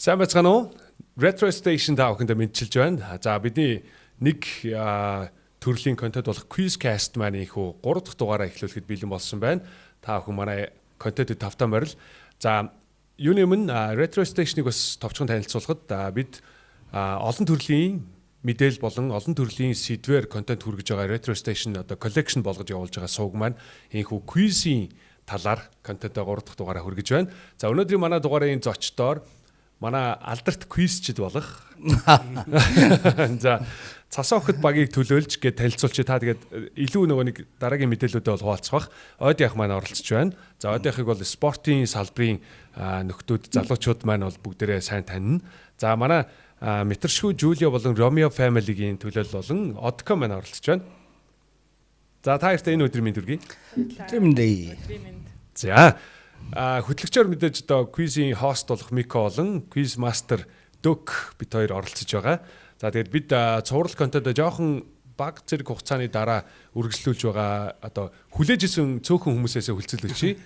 Сайн байцгаана уу? Retro Station таахынд мэдчилж байна. За бидний нэг төрлийн контент болох Quizcast маань ихүү 3 дахь дугаараа эхлүүлэхэд бэлэн болсон байна. Та бүхэн манай контентэд тавтан морил. За юуны өмнө Retro Station-ыг бас товчхон танилцуулахад бид олон төрлийн мэдээлэл болон олон төрлийн сэдвээр контент хүргэж байгаа Retro Station одоо collection болгож явуулж байгаа сувг маань энэхүү quiz-ийн талаар контентаа 3 дахь дугаараа хүргэж байна. За өнөөдрийн манай дугаарын зочдоор манай алдарт квизчд болох. За цасан охид багийг төлөөлж гээд танилцуулчих та тэгээд илүү нөгөө нэг дараагийн мэдээлэлүүдээ бол хуваалцах. Ойд явах маань оролцож байна. За ойд явахыг бол спортын салбарын нөхдүүд залуучууд маань бол бүгдээрээ сайн танина. За манай Мэтэршгүй Жулио болон Ромео family-гийн төлөөлөл болон Одко маань оролцож байна. За та хоёрт энэ өдрийн мэнд хүргэе. За хөтлөгчөөр мэдээж одоо квизийн хост болох Мико болон квиз мастер Дөк бид хоёр оролцож байгаа. За тэгээд бид цуврал контентоо жоохон баг зэрэг хугацааны дараа үргэлжлүүлж байгаа одоо хүлээж исэн цөөхөн хүмүүсээс хүлцэл өчье.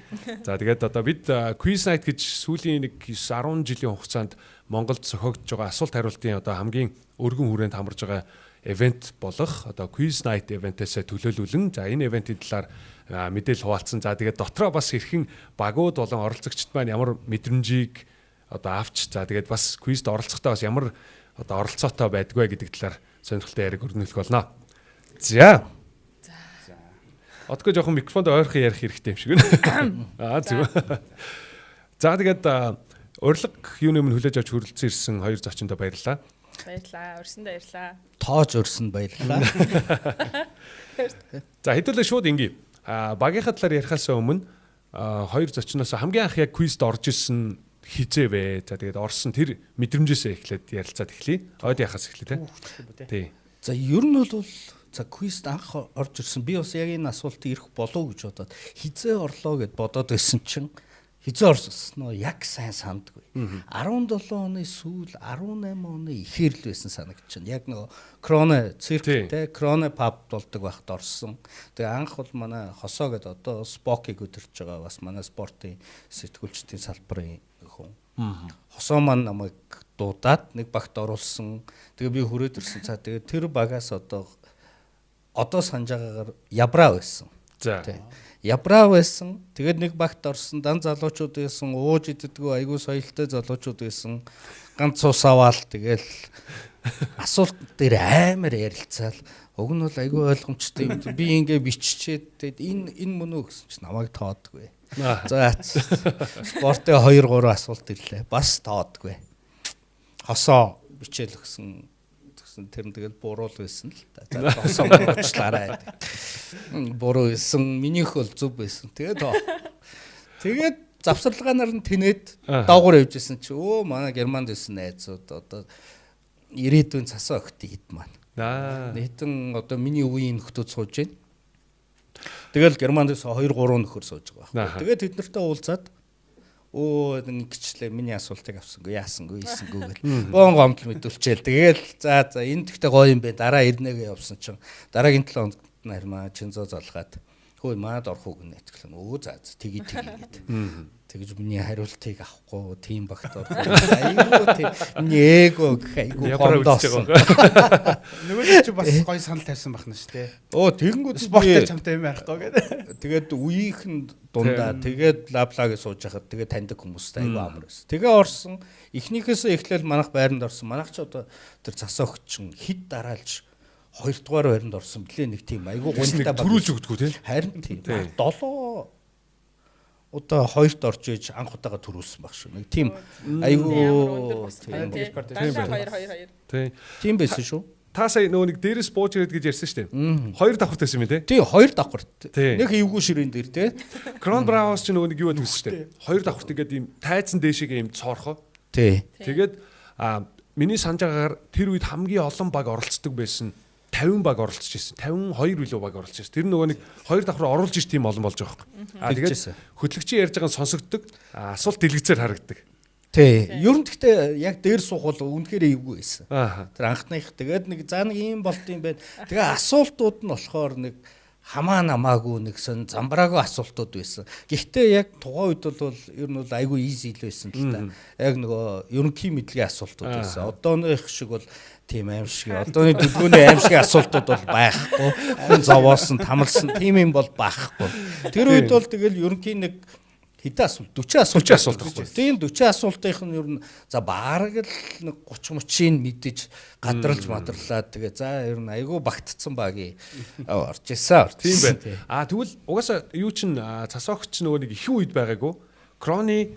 За тэгээд одоо бид Quiz Night гэж сүүлийн нэг 9-10 жилийн хугацаанд Монголд зохиогдож байгаа асуулт хариултын одоо хамгийн өргөн хүрээнд хамарж байгаа event болох одоо Quiz Night event-ээс төлөөлүүлэн за энэ event-ийн талаар мэдээлэл хуваалцсан. За тэгээд дотроо бас хэрхэн багууд болон оролцогчд маань ямар мэдрэмжийг одоо авч за тэгээд бас квизд оролцохдоо бас ямар одоо оролцоотой байдгүй гэдэг талаар сонирхолтой яриг өрнүүлэх болно. За. Одгоо жоохон микрофонд ойрхон ярих хэрэгтэй юм шиг байна. Зүг. За тэгээд урилга юуны өмнө хүлээж авч хүрэлцэн ирсэн хоёр зочиндоо баярлалаа. Баярлалаа. Өрсөндөө баярлалаа. Тоож өрсөнд баярлалаа. За хэдүүлээ шууд ингийн. Багийнхаа талаар ярихаас өмнө хоёр зочноос хамгийн анх яг квизд орж ирсэн хизээ вэ? За тэгээд орсон тэр мэдрэмжээсээ эхлээд ярилцаад эхлэе. Ойд яхаас эхлэе тий. За ер нь бол за квизд анх орж ирсэн би бас яг энэ асуултыг ирэх болов гэж бодоод хизээ орлоо гэд бодоод байсан чинь хизээ орсон яг сайн сандгүй. 17 оны сүүл 18 оны ихэр л байсан санагдчихна. Яг нөгөө Кроне цирктэй Кроне паб болдог байхад орсон. Тэгээ анх бол манай хосоо гэд одоо спокийг өдөрч байгаа бас манай спортын сэтгүүлчдийн салбарын хүн. Хосоо маань намайг дуудаад нэг багт оруулсан. Тэгээ би хүрээд ирсэн. За тэгээ тэр багаас одоо санаж байгаагаар ябраа байсан. За. Ябраа байсан. Тэгээд нэг багт орсон. Дан залуучууд байсан. Ууж иддэггүй айгүй соёлтой залуучууд байсан. Ганц цус аваал тэгэл асуулт дээр амар ярилцаал. Уг нь бол айгүй ойлгомжтой юм. Би ингээ биччихэд тэгээд энэ мөн үү гэсэн чинь намайг тоодгүй. За спортын 2-3 асуулт ирлээ. Бас тоодгүй. Хосоо бичээл өгсөн. Тэр нь тэгэл буруул байсан л да. За хосоо уучлаарай. Буруу байсан. Минийх бол зөв байсан. Тэгээд завсарлагаанаар нь тэнээд доогуур явж исэн чи манай Германд байсан найзууд одоо ирээдүйн цасан охид ид маань. Нийтэн одоо миний үеийн нөхдүүд сууж байна. Тэгэл Германдээс 2-3 нөхөр сууж байгаа. Тэгээд тэд нартай уулзаад ингэчлээ миний асуултыг авсангүй яасангүй ийсэнгүй гэл боон гомдол мэдүүлчихэл тэгэл за энэ тэгтээ гоё юм бэ дараа ирнэгээ явсан чинь дараагийн 7 хоногт хармаа чинзоо залгаад хөөе маад орох уу гэнэ тэгэхээр за тгий гэд тэгж миний хариултыг авахгүй тийм багт орох айгүй тийм нээгүй айгүй гомдоосон нөгөө чи бас гоё санал тавьсан бахна шүү дээ тэгэнгүүт спорттой чамтай юм ярих тоо гэдэг тэгээд үеийнхэн дундаа тэгээд лаблагыг сууж хахад тэгээд таньдаг хүмүүстэй айгүй амар байсан. Тэгээ орсон эхнийхээс эхлээл манайх байранд орсон. Манайх ч одоо тэр цасаа өгчин хид дараалж 2 дугаар байранд орсон блэ нэг тийм айгүй гонхтой баг. Төрүүлж өгдөггүй тийм. Харин тийм. 7 одоо 2-т орж иж анх удаага төрүүлсэн баг шүү. Нэг тийм айгүй тийм байсан шүү. Та сая нөгөө нэг дээрээс бууж ирээд гэж ярьсан шүү дээ. 2 давхарт байсан юм тий. Тий 2 давхарт. Нэг эвгүй ширээн дээр тий. Крон Браус ч нөгөө нэг юу гэсэн шүү дээ. 2 давхарт ингээд ийм тайзан дээшээ ийм цоорхоо. Тий. Тэгээд миний санаж байгаагаар тэр үед хамгийн олон баг оролцдог байсан 50 баг оролцож ирсэн. 52 билүү баг оролцож ирсэн. Тэр нөгөө нэг 2 давхар оруулж иж тийм олон болж байгаа юм. Тэгээд хөтлөгчийн ярьж байгаа нь сонсогддог. Асуулт дэлгэцээр харагддаг. Тий. Ер нь гэхдээ яг дээр суух бол үнэхээр эвгүй байсан. Тэр анхных тэгээд нэг ийм болт юм байна. Тэгээ асуултууд нь болохоор нэг хамаа намаагүй нэгсэн замбраагүй асуултууд байсан. Гэхдээ яг тухайн үед бол ер нь бол айгүй easy л байсан л та. Яг нөгөө ерөнхий мэдлэгийн асуултууд байсан. Одооных шиг бол тийм аимшиг, одооны дүлгөөний аимшиг асуултууд бол байхгүй. Хүн зовоосон, тамалсан тийм юм бол байхгүй. Тэр үед бол тэгэл ерөнхий нэг хэдэн асуулт 40 асуулт байхгүй. Тийм 40 асуултынх нь ер нь за баараг л нэг 30-30-ыг мэдэж гадралж мадралаад тэгээ за ер нь айгүй багтцсан багий орж ирсэн. Тийм байна. Тэгвэл угаасаа юу чин цас огч нөгөө нэг ихэн үед байгаагүй. Кроны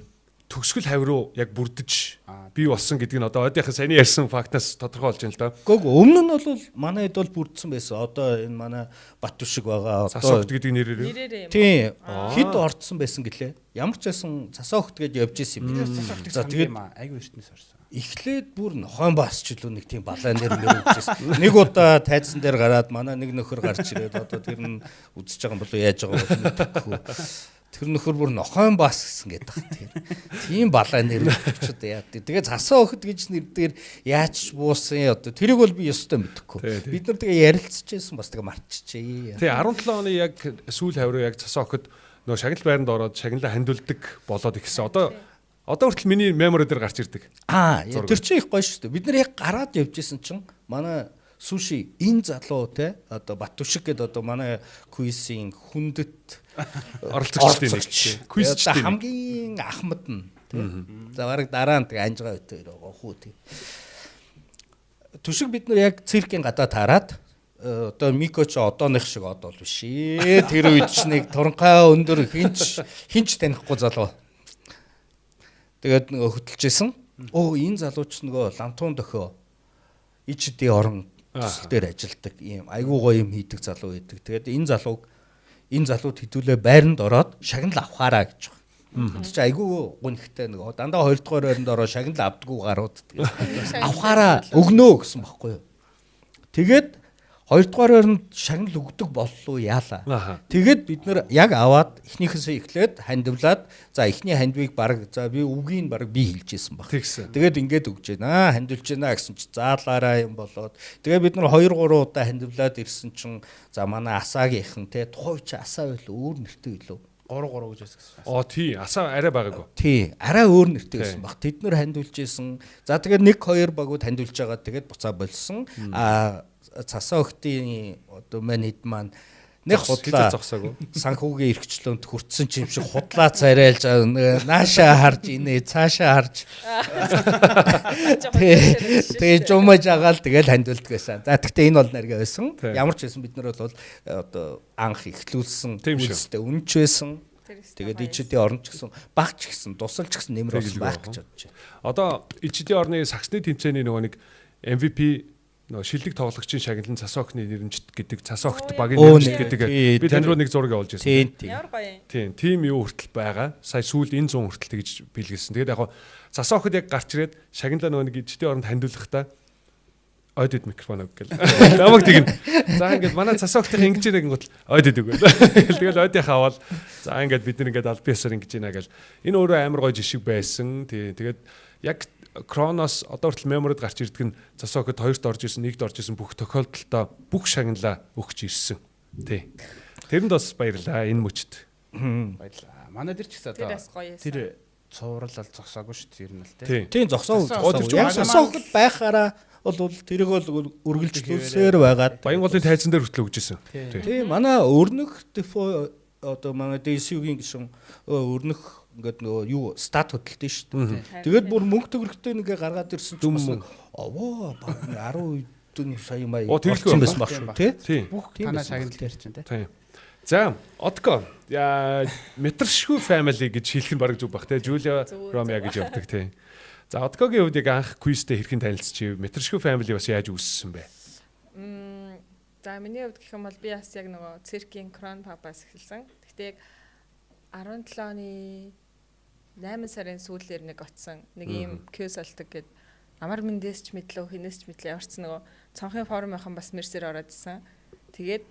төгсгөл хавь руу яг бүрдэж бий болсон гэдэг нь одоо одоогийн саяны ярьсан фактаас тодорхой болж байна л да. Гэхдээ өмнө нь бол манай хэд бол бүрдсэн байсан. Одоо энэ манай Батүшиг байгаа. Цас огт гэдэг нэрээр. Тийм. Хэд орцсон байсан гэлээ. Ямар ч байсан цас огт гэж явж исэн юм. За тэгээд айгүй эртнээс орсон. Эхлээд бүр нохойн басч л нэг тийм балай нэр мэрэгжсэн. Нэг удаа тайзан дээр гараад манай нэг нөхөр гарч ирээд одоо тэр нь үзэж байгаа юм болоо яаж байгаа бол мэдэхгүй. Тэр нөхөр бүр нохойн бас гэсэн гэдэг байна. Тийм балай нэр өгчөд яа. Тэгээ цасаа өгд гэж нэр дээр яаж буусан одоо тэрийг бол би ёстой мэдэхгүй. Бид нар тэгээ ярилцчихсэн бас тэгээ мартчихжээ. Тий 17 оны яг сүүл хавруу яг цасаа өгд нөгөө шагнал байранд ороод шагналаа хандуулдаг болоод ихсэн. Одоо хүртэл миний мемори дээр гарч ирдэг. Тэр чинь их гоё шүү дээ. Бид нар яг гараад явж исэн чинь манай суши энэ залуу те одоо Батүшиг гэдэг одоо манай квизийн хүндэт оролцогчдын нэг квизчдийн хамгийн ахмад нь те. За бараг дараа нь тэгээ анжгаа өтөө байгаа хүү те. Түшиг бид нар яг циркийн гадаа таарад одоо Мико ч одооных шиг одоо л биш ээ. Тэр үед ч нэг туранхай өндөр хинч танихгүй залуу. Тэгээд нөгөө хөтөлжсэн. Энэ залуу ч нөгөө лантун дохио ичди орон төсөл дээр ажилдаг ийм айгуу гоё юм хийдэг залуу байдаг. Тэгээд энэ залууд хэдүүлээ байранд ороод шагнал авахаараа гэж байгаа. Тэг чи айгуу гүнхтэй нөгөө дандаа 2 дугаар байранд ороод шагнал авдаггүй гарууд. Авахаараа өгнөө гэсэн баггүй юу. Тэгээд 2 дугаар байранд шагнал өгдөг боллоо яалаа. Тэгээд бид нэр яг аваад эхнийхээсээ эхлээд хандивлаад за эхний хандвыг баг за би үгийг баг би хэлж ийсэн баг. Тэгээд ингээд өгч байна. Хандивлж байна гэсэн чи заалаараа юм болоод тэгээд бид нар 2 3 удаа хандивлаад ирсэн чинь за манай асаагийнхан те тухай чи асаа байл өөр нэртэй билүү? 3 гэж байсан. Тий асаа арай байгаагүй. Тий арай өөр нэртэй байсан баг. Тэд нар хандивлж ийсэн. За тэгээд 1 2 багууд хандивлж байгаа тэгээд буцаа болсон. Цасаа өгтийн одоо манайд маань нэг худлаа зогсоогүй. Санхүүгийн эрхчлөөнд хүртсэн ч юм шиг худлаа царайлж наашаа харж инээ цаашаа харж тэгээ жумаж агаал тэгэл хандуулдаг байсан. За тэгтээ энэ бол нарга байсан. Ямар ч байсан бид нар бол одоо анх ихлүүлсэн үйлстэй үнч байсан. Тэгээд ичдийн орн ч гэсэн баг ч гэсэн тусалж гэсэн нэмэр болсон байх гэж бодож байна. Одоо ичдийн орны саксны тэмцээний нөгөө нэг MVP нөгөө шилдэг тоглогчийн шагналын цас огтны нэрмжт гэдэг цас огт багийн нэрмжт гэдэг би тань руу нэг зураг олж ирсэн. Ямар гоё. Тийм юу хүртэл байгаа. Сая сүүлд энэ 100 хүртэл гэж бэлгэлсэн. Тэгээд яг цас огт яг гарч ирээд шагналаа нөгөө нэг ичдийн оронд хандуулахдаа ойдод микрофон өг гэл. Намайг тэгнэ. За ингээд манай цас огтын ингэж нэг гот ойдод өг гэл. Тэгэл ойдынх аваад за ингээд бид нэг ингээд аль биесээр ингэж ийна гэл. Энэ өөрөө амар гоё жишг байсан. Тэгээд яг Кроноос одоо хүртэл меморид гарч ирдэг нь цас огт 2-т орж ирсэн, 1-т орж ирсэн бүх тохиолдолдоо бүх шагналаа өгч ирсэн. Тий. Тэрэнд бас баярлаа энэ мөчд. Баярлаа. Манай дээр ч гэсэн одоо тэр цувралал зогсоогүй шүү дээ ер нь л тий. Тийм зогсоогүй. Яг цасогт байхаараа бол тэрийг бол үргэлжлүүлсээр байгаад Баянголын тайзан дээр хүртэл өгч ирсэн. Тий. Манай өрнөх дефо одоо манай DSU-гийн гişүн өрнөх ингээд нөгөө юу стат хөдөлтөө шүү дээ. Тэгээд бүр мөнгө төгрөгтэй нэгэ гаргаад ирсэн ч бас овоо 10 сая мая орсон байсан баг шүү тий. Бүх танаа шагнал дээр чинь тий. За, Отко. Яа, Метршгүй family гэж хэлэх нь бараг зүг баг те. Жулиа Ромеа гэж явдаг тий. За, Откогийн хувьд яг анх квизтэй хэрхэн танилцчих вэ? Метршгүй family бас яаж үүссэн бэ? За, миний хувьд гэх юм бол би бас яг нөгөө циркийн Крон папаас эхэлсэн. Гэхдээ яг 17 оны 8 сарын сүүлээр нэг оцсон нэг ийм кьюз олдог гэд амар мэндээс ч мэдлээ хинээс ч мэдлээ яварсан нөгөө цонхын форумынхан бас мерсээр ороод исэн. Тэгээд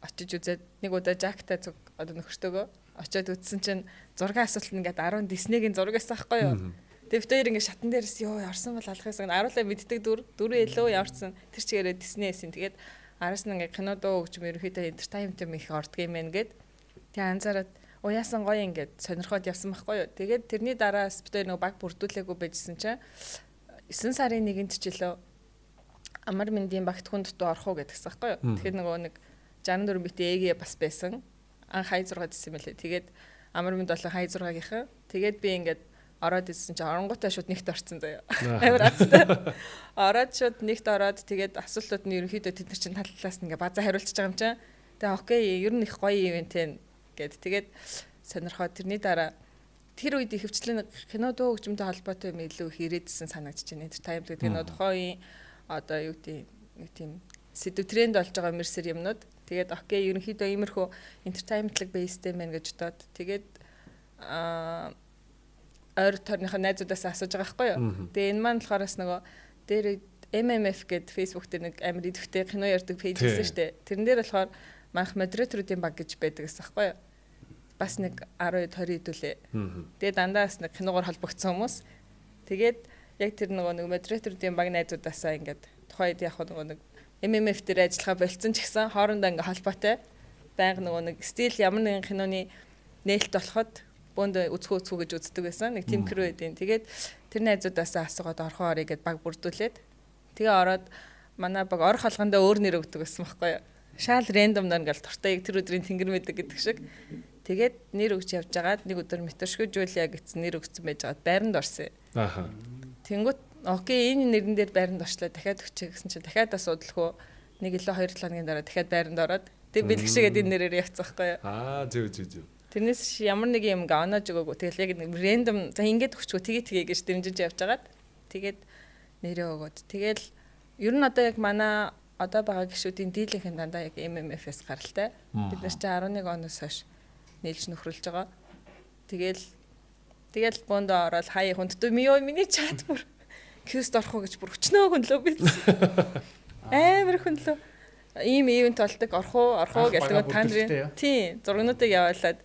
очиж үзээд нэг удаа жактай зүг одоо нөхөртөөгөө очиод үзсэн чинь зургийн асуулт нь ингээд 10 Диснейгийн зураг байсан байхгүй юу. Тэгээд тэр ингээд шатан дээрээс ёо яварсан бол алах байсан. Аруулаа мэддэг дөрөв илүү яварсан. Тэр чигээрээ Дисней эсэн. Тэгээд араас нь ингээ кино дуу гэж ерөөхдөө entertainment юм их ордог юм байна гэд. Тэгээ анзаараад уяасан гоё ингээд сонирхоод явсан байхгүй юу. Тэгээд тэрний дараа спитер нэг баг бүрдүүлээгүй байжсэн чинь 9 сарын 1-нд ч илүү амар мэндийн багт хүнд дуу орох уу гэдгсэн байхгүй юу. Тэгэхээр нөгөө нэг 64 битээ ээгээ бас байсан. Анх хай 6 гэсэн мэлээ. Тэгээд амар мэнд болон хай 6-гийнхан. Тэгээд би ингээд ороод ирсэн чинь оронгуудаа шууд нэгт орцсон заяа. Амар азтай. Ороод шууд нэгт ороод тэгээд асуултууд нь ерөнхийдөө тэд нар чинь тал талаас нь ингээ базаа хариулчихж байгаа юм чинь. Тэгээ окей, ер нь их гоё ивент ээ гэд. Тэгээд сонирхоод тэрний дараа тэр үед ихэвчлэн кино дуу хөгжмөнтэй холбоотой юм илүү их ирээдсэн санагдаж байна. Entertainment гэдэг нь тухайн одоо юу тийм сэдв тренд болж байгаа мэрсэр юмнууд. Тэгээд окей, ерөнхийдөө иймэрхүү entertainment-лэг бейстэй мэн гэж бодоод тэгээд ойр тойрныхаа найзуудаас асууж байгаа байхгүй юу. Тэгээ энэ маань болохоос нөгөө дээр MMF гэдэг Facebook дээр нэг амар идэвхтэй кино ярьдаг пэйж байсан шүү дээ. Тэрэн дээр болохоор манх модераторуудын баг гэж байдаг гэсэн байхгүй юу. Бас нэг 10-20 хэдүүлээ. Тэгээ дандаас нэг киногоор холбогдсон хүмүүс. Тэгээд яг тэр нөгөө нэг модераторуудын баг найзуудаасаа ингээд тухайд яг нөгөө нэг MMF дээр ажиллахаа болцсон ч гэсэн хоорондоо ингээ холбоотой. Байнга нөгөө нэг стил ямар нэгэн киноны нээлт болоход бөөнд үзхүү гэж үздэг байсан. Нэг тим крүү байдیں۔ Тэгээд тэр найзуудаасаа асуугаад орхоо орё гэд баг бүрдүүлээд тэгээ ороод манай баг орох алгандаа өөр нэр өгдөг байсан байхгүй юу. Шаал рэндомдор ингээл дуртай яг тэр өдрийн тэнгэр мэдэг гэдэг шиг. Тэгээд нэр өгч явж байгаад нэг өдөр Метршгүй Жулия гэсэн нэр өгсөн байж байгаад байранд орсон. Ааха. Тэнгүүт окей энэ нэрэн дээр байранд орчлаа дахиад өгчээ гэсэн чинь дахиад асуудалгүй нэг илүү 2 7 хоногийн дараа дахиад байранд ороод тэг бэлгшээгээд энэ нэрээр явцсан байхгүй юу. Зөв. Тэрнээс ямар нэг юм гаанаж өгөөгүй. Тэгэл яг нэг рэндом за ингээд өгчгөө тэгээ гэж дэмжиж явж байгаад тэгээд нэрээ өгөөд. Тэгэл ер нь одоо яг манай одоо байгаа гишүүдийн дийлийнхэн дандаа яг MMF-с гаралтай. Бид нар чи 11 оноос хойш нийлж нөхрөлж байгаа. Тэгэл бөөндөө ороод хаяа хүндтэй миний чат бүр кьюст орох уу гэж бүр өчнөө хөнлөө биз. Амар хөнлөө. Ийм ивент болдог орох уу гэдэг та нарын тийм зургнуудыг явуулаад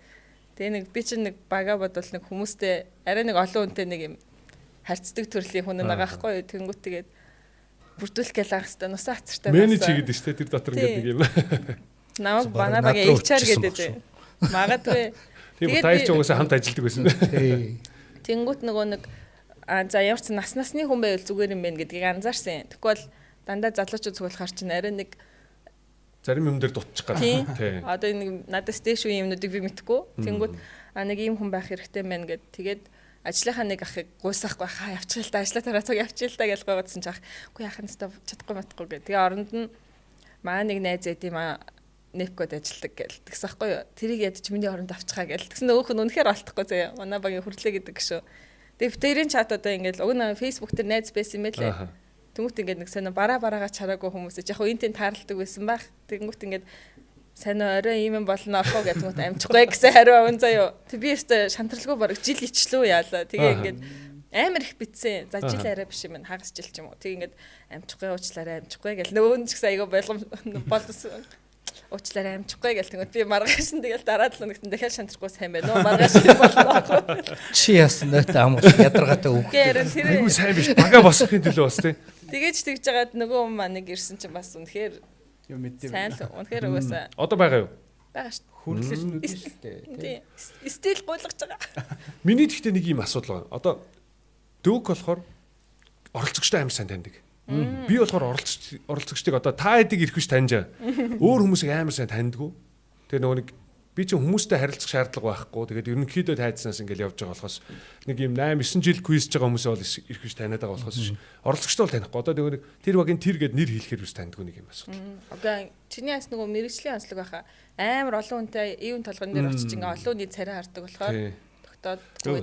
тэгээ нэг би чинь нэг бага бодвол нэг хүмүүстэй арай нэг олон хүнтэй нэг юм харьцдаг төрлийн хүн байгаа байхгүй юу. Тэнгүүт тэгээд бүрдүүлэх гээл анх хэвээр нусаа хацартай байсан. Менеж хийгээд шүү дээ тэр дотор ингээд нэг юм. Намайг манай баг HR гэдэг. Магадгүй. Тийм таарч угаасаа хамт ажилладаг байсан. Тэнгүүт нөгөө нэг за ямар ч насны хүн байвал зүгээр юм байна гэдгийг анзаарсан. Тэгвэл дандаа залуучууд цуглахаар чинь арай нэг зарим юм дээр дутчих гад. Тийм. Одоо нэг надад стэйш үе юмнуудыг би мэдэхгүй. Тэнгүүт нэг ийм хүн байх хэрэгтэй мэн гэд тэгээд ажлынхаа нэг ахыг гуйсахгүй хаа явчих л да ажлаа тараа цог явчих л да гэж гойгоодсон ч ах. Үгүй яхаа нэстэ чадахгүй матахгүй гэх. Тэгээ оронд нь маа нэг найз эд юм нэпкод ажилладаг гэл. Тэгсэн ахгүй юу. Тэрийг ядч миний оронд авчихаа гэл. Тэгсэн өөх нь үнэхээр олдохгүй заяа. Манай багийн хүрлээ гэдэг шүү. Тэгээ битэрийн чат одоо ингээл уг нь Facebook дээр найз байсан юм байлээ. Тэнгүүт ингээд нэг сонио бараагаа чараагүй хүмүүс яг хөө энтэн тааралдаг байсан байх. Тэнгүүт ингээд сонио орой ийм юм болно орхоо гэдэг амжихгүй гэсэн хариу аван заяа. Тэг би өөртөө шантралгүй бараг жил ичлүү яалаа. Тэгээ ингээд амар их битсэн. За жил арай биш юм хагас жил ч юм уу. Тэг ингээд амжихгүй уучлаарай амжихгүй гэл нөгөө нь ч гэсэн айгаа болгом болдсон. Уучлаарай амжихгүй гэл тэгвэл би маргааш нь тэгэл дараа 7 хоногт дахиад шантрахгүй сайн байна уу маргааш боллоо. Чи яасан нөт амуу ядаргаатай үг. Айгуу сайн биш бага босохын төлөө бас тий. Тэгэж тэгж жагаад нөгөө хүн маань нэг ирсэн чинь бас үнэхээр юм мэдээ. сайн л үнэхээр угаасаа. Одоо байгаа юу? Байгаа шүү. Хүрлэж нүдэн шүү дээ. Тий. Стил гуйлгаж байгаа. Миний гэхдээ нэг юм асуудал байна. Одоо дүүк болохоор оролцогчтой амар сайн таньдаг. Би болохоор оролцогчдыг одоо та хэдийг ирэх биш таньжаа. Өөр хүмүүсийг амар сайн таньдгүй. Тэгээ нөгөө нэг би чинь хүмүүстэй харилцах шаардлага байхгүй. Тэгээд ерөнхийдөө тайцснаас ингээл явж байгаа болохоос нэг юм 8 9 жил квизж байгаа хүмүүс бол ирэх биш таниад байгаа болохоос оролцогчтой бол танихгүй. Одоо нөгөө тэр багийн тэр гэд нэр хэлэхээр биш таньдгүй нэг юм асуудал. Окей. Чиний бас нөгөө мэрэгжлийн онцлог байхаа амар олон хүнтэй ивэн толгойн дээр очиж ингээ олон хүний царай хардаг болохоор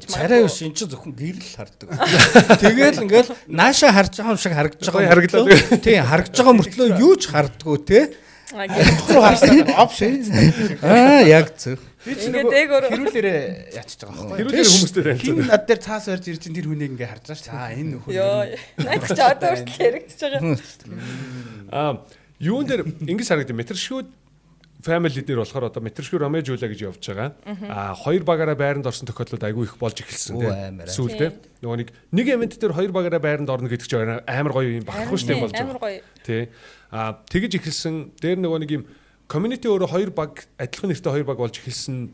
царай ус эн чинь зөвхөн гэрэл хардаг. Тэгэл ингээл нааша харж байгаа юм шиг харагдаж байгаа. Харагдлаа. Тийм харагдаж байгаа мөртлөө юу ч харддаггүй те. руу харсан опшн. Яг зөв. Би ч нөгөө хэрүүлээрээ ячиж байгаа байхгүй. Хэрүүлээр хүмүүстэй танилцсан. Хин над дээр цаас орж ирж тэр хүнийг ингээ харж байгаа ш. За энэ нөхөр. Йоо. Найд ч одоо хүртэл яригдчихэж байгаа. Юун дээр ингэж харагдав. Метршүүд family дээр болохоор одоо Метршгүй Ромео Жулиа гэж явж байгаа. Хоёр багаараа байранд орсон тохиолдлууд айгүй их болж эхэлсэн тийм. Сүүлдээ нөгөө нэг event дээр хоёр багаараа байранд орно гэдэг чинь амар гоё юм багхгүй шүү дээ болж байгаа. Амар гоё. Тий. Тэгэж эхэлсэн. Дээр нөгөө нэг юм community өөрөө хоёр баг адилхан нэртэй хоёр баг болж эхэлсэн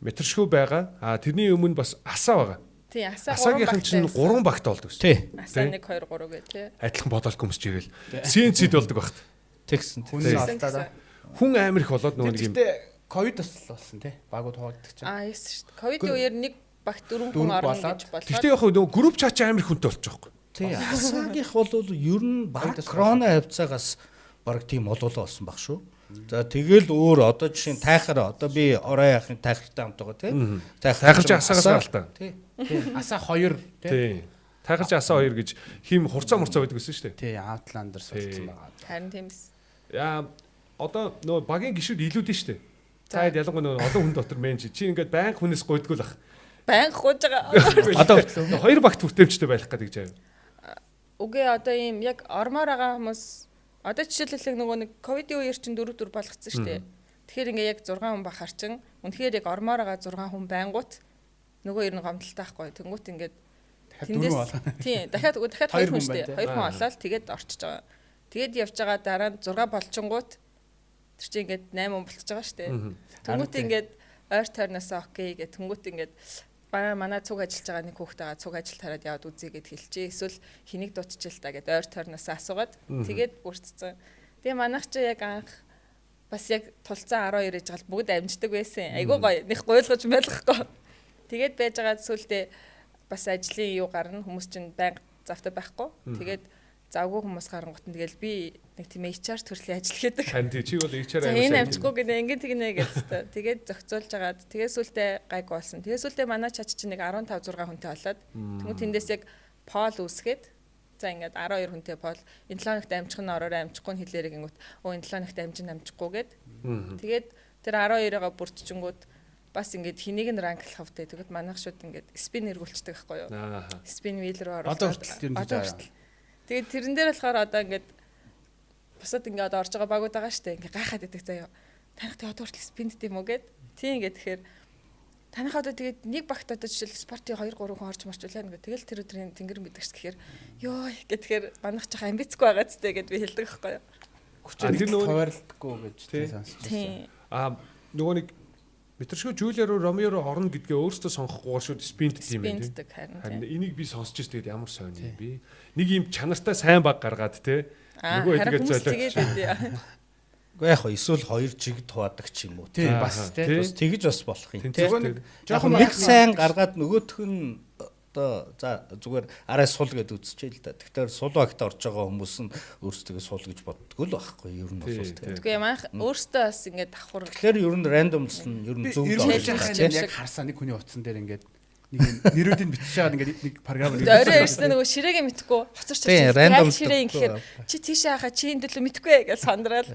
Метршгүй байгаа. Тэрний өмнө бас асаа байгаа. Тий, асаагийнхан чинь 3 багт болдог шүү. Тий. Асаа 1 2 3 гэ тий. Адилхан бодолт хүмсч ирээл. CNC-д болдог багт. Тэгсэн. Хүн амар их болоод нөгөө нэг юм. Тэгтээ ковид бас болсон тий. Багууд хуваагддаг чинь. Yes шүү дээ. Ковидын үеэр нэг багт 4 хүн орно гэж болоод. Тэгтээ яг нөгөө групп чат амар их хүнтэй болчих واخгүй. Тий. Асаагийнх бол ер нь баг корона хавцаагаас баг тийм олоолаа болсон баг шүү. За тэгэл өөр одоо жишээ нь тайхаар одоо би орой яахын тайхартай хамт байгаа тий. Тайхарч асаагаас гаралтай. Тий. Асаа 2 тий. Тайхарч асаа 2 гэж хим хурцаа мурцаа байдаг гэсэн шүү дээ. тий, Outlander сурцсан байгаа. Харин тиймс. Яа одоо нөгөө багийн гişүүд илүүдэн шүү дээ. Цаад ялангуяа нөгөө олон хүн дотор мен чи ингээд байнга хүнээс гойдгоо л ах. Байнга гуйж байгаа. Одоо 2 багт хүртээмжтэй байх гэдэг гэж аа. Үгүй одоо ийм яг ормоор байгаа хүмүүс одоо жишээлбэл нөгөө нэг ковидын үеэр чинь 4 болгоцсон шүү дээ. Тэгэхээр ингээ яг 6 хүн бахаар чин үнэхээр яг ормоор байгаа 6 хүн байнгут нөгөө 2 гомдолтой байхгүй. Тэнгуут ингээд тийм дахиад 2 хүн шүү дээ. 2 хүн олоод тэгээд орчиж байгаа. Тэгээд явж байгаа дараа нь 6 болчингууд тэр чинь ингээд 8 хүн болчихж байгаа шүү дээ. Тэнгуут ингээд ойр тойрноосоо окей гэх тэнгуут ингээд манай цуг ажиллаж байгаа нэг хүүхдтэйгээ цуг ажил тараад яваад үзье гэд хэлчихээ. Эсвэл хэнийг дутчихэл та гэд ойр тойрноосоо асуугаад тэгээд бүрдсэн. Тэгээ манайх чи яг анх бас яг тулцсан 12 ээж гал бүгд амждаг байсан. Айгуу гоё нэг гуйлгаж байлгахгүй. Тэгээд байж байгаа сүултээ бас ажлын юу гарна хүмүүс чинь байнга завтай байхгүй. Тэгээд завгүй хүмүүс гарангуут нь тэгэл би нэг тийм HR төрлийн ажил хийдэг. Харин чи бол HR амжилтгүй амжихгүй гэнэ ингэ тэгнэ гэсэн. Тэгээд зохицуулж агаад тэгээд сүултээ гайг болсон. Тэгээд сүултээ манай чач чинь нэг 15 6 хүнтэй болоод тэгмээ тэндээс яг пол үүсгээд за ингээд 12 хүнтэй пол энэ 7 хоногт амжих нь ороор амжихгүй нь хэлээрээ гингүүт энэ 7 хоногт амжин амжихгүй гээд тэгээд тэр 12-ыг бүрдчихэнгүүт бас ингээд хэнийг нь ранглах хавтай. Тэгээд манайх шууд ингээд спин эргүүлчихдэг байхгүй юу? Спин вил руу оруулаад. Одоо хүртэл тэгээд тэрэн дээр болохоор одоо ингээд бусад ингээд орж байгаа багууд байгаа штэ. Ингээд гайхаад идэг заяа. Танах тэгээд одоо хүртэл спинд тийм үү гэд. Тийм ингээд тэгэхээр танах одоо тэгээд нэг багт одоо жишээл спортын 2 3 хүн орж марчулаа ингээд тэгэл тэр өдрийн тэнгэр мэдэгч гэхээр ёо гэхээр манайх жах амбицгүй байгаа ч тэгээд би хэлдэг байхгүй юу? Хүчээр хуваарлдаггүй гэж сонсч байсан. Нөгөө нэг Метршгүй Жулиа руу Ромео руу орно гэдгээ өөрөөсөө сонгохгүй шууд спинт тийм байх тийм. Харин энийг би сонсч ирсэн тэгээд ямар сони юм бэ? Нэг юм чанартай сайн баг гаргаад те. Нөгөө тэгээд зойлоо. Уу яг эсвэл 2 жиг хуваадаг ч юм уу. Тийм бас тэгж бас болох юм. Жоохон нэг сайн гаргаад нөгөөх нь одоо за зүгээр арай сул гэдээ үзчихээ л да. Тэгэхээр сул багт орж байгаа хүмүүс нь өөрсдөө сул гэж боддгоо л байхгүй ер нь бол тийм. Тэгвэл манайх өөртөө бас ингээд давхар. Тэгэхээр ер нь рандомс нь ер нь зөв л яг харсаа нэг хүний утсан дээр ингээд нэг нэрүүдийг бичиж байгаа ингээд нэг програм нэг. Орой ирсэн нөгөө ширээгээ мэдхгүй хоцорч яг ширээ ингэхээр чи тийшээ хаа чи энэ төлөө мэдхгүй гэж сандрал.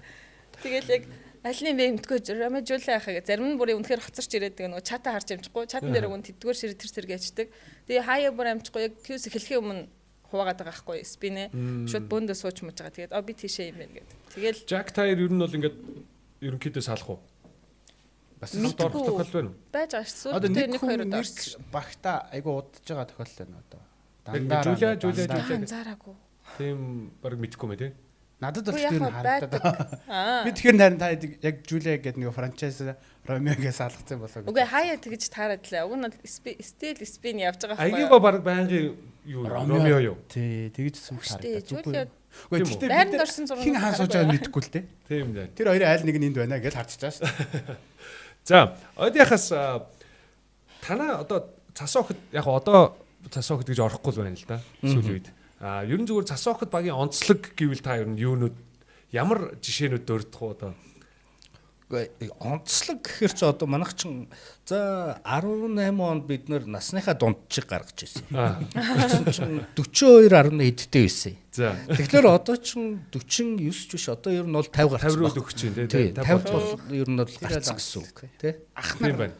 Тэгэл яг аль нь бэ мэдгүй Ромео Жулиа хаа зарим нь бүрийн үнэхээр хоцорч ирээд нөгөө чатаа харж амжихгүй чатан дээр өгөн тэдгээр ширээ тэр сэргээ ячдаг. Тэгээ хаяа бүр амжихгүй яг твс эхлэхийн өмнө хуваагаад байгаа байхгүй спинэ шууд бөөндөө сууч мууж байгаа. Тэгээд би тийшээ юм байна гэд. Тэгэл Jack Tire ер нь бол ингээд ерөнхийдөө салах уу? Бас хамт орох тохиол байна уу? Байж байгаа шүү. Сүүлдээ нэг хоёр удаа багта айгу удаж байгаа тохиол байна одоо. Жулиа анзаараагүй. Тийм баг мэдхгүй мэ тий. Надад бол тэр харагдаад. Би тэгэхээр харин та яг Жулиа гэдэг нэг франчайз Ромеогээс алгацсан болоо. Үгүй хаяа тэгж таарад лээ. Уг нь стил спин явж байгаа байхгүй. Айгива баг байнгын юу Ромео юу. Тий, тэгж сүмхтэй харагдаад. Үгүй тэгтээ байранд орсон зураг хин хаан сууж байгааг мэдэхгүй л дээ. Тийм дээ. Тэр хоёрын айл нэг нь энд байна гэж харчихж байгаа шүү дээ. За, одоохоос танаа одоо цасоохот яг одоо цасоохот гэж орохгүй л байна л да. Сүүлийн үед. Ерөн зүгээр цасоохот багийн онцлог гэвэл та ер нь юунууд ямар жишээнүүд дурдах уу одоо? Үгүй онцлог гэхэр чи одоо манайх чин за 18 онд бид нэр насныхаа дундчиг гаргаж ирсэн. 42.1 эдтэй байсан. За. Тэгэхээр одоо чин 49 ч биш одоо ер нь бол 50 гарсан. 50 руу өгч чинь тий. 50 бол ер нь бол гарсан гэсэн үг тий. Ах нар байна.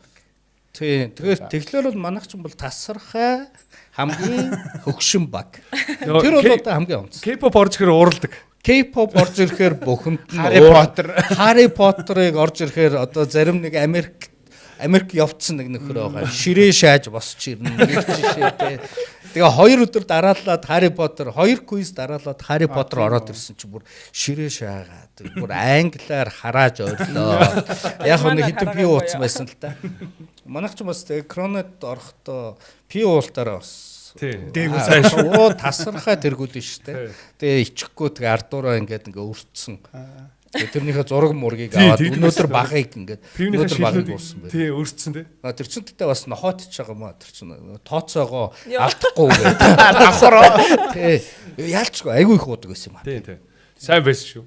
Тий. Тэгэхээр бол манайх чин бол тасархай хамгийн хөгшин баг. Тэр бол одоо хамгийн онц. K-pop орж ирэх уурладаг. K-pop орж ирэхээр бүхэнд Harry Potter-ыг орж ирэхээр одоо зарим нэг Америк явцсан нэг нөхөр байгаа. Ширээ шааж босч ирнэ гэж жишээтэй. Тэгээ 2 өдөр дараалаад Harry Potter 2 квиз дараалаад Harry Potter ороод ирсэн чи бүр ширээ шаагаад бүр англиар харааж өрлөө. Яг нэг хэдэн пи ууцсан байсан л та. Манайх ч бас тэгээ Кронод орохдоо пи уултаараа бас дээгүүр сайш тасархаа тэргүүлэн штэ. Тэгээ ичихгүй тэгээ ардуураа ингээд өртсөн. Тэрнийхээ зураг мургийг аваад өнөөдөр багыг ингээд өнөөдөр багыг уусан байх. Тий, өртсөн тий. Тэр чин тэгтээ бас нохоотч байгаа маа тэр чин тооцоогоо алдахгүй гэдэг. Авахраа. Тий. Яалчгүй айгүй их уудаг байсан юм аа. Тий. Сайн байсан шүү.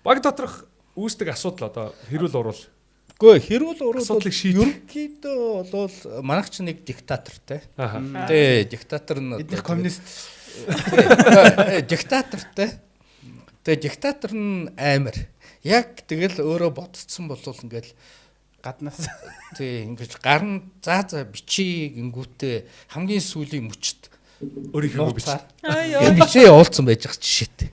Баг доторх үүсдэг асуудал одоо хэрүүл урал. Үгүй хэрүүл урал асуудлыг шийдэх. Ерөнхийдөө бол манайх ч нэг диктатортай. Тий, диктатор нь эдгээр коммунист диктатортай. Тэгээ диктатор нь амар. Яг тэгэл өөрөө бодцсон болвол ингээл гаднаас тий ингэж гарна заа бичиж гингүүтээ хамгийн сүүлийн мөчт өөрийнхөө бич. Бичээ уулцсан байж байгаа жишээтэй.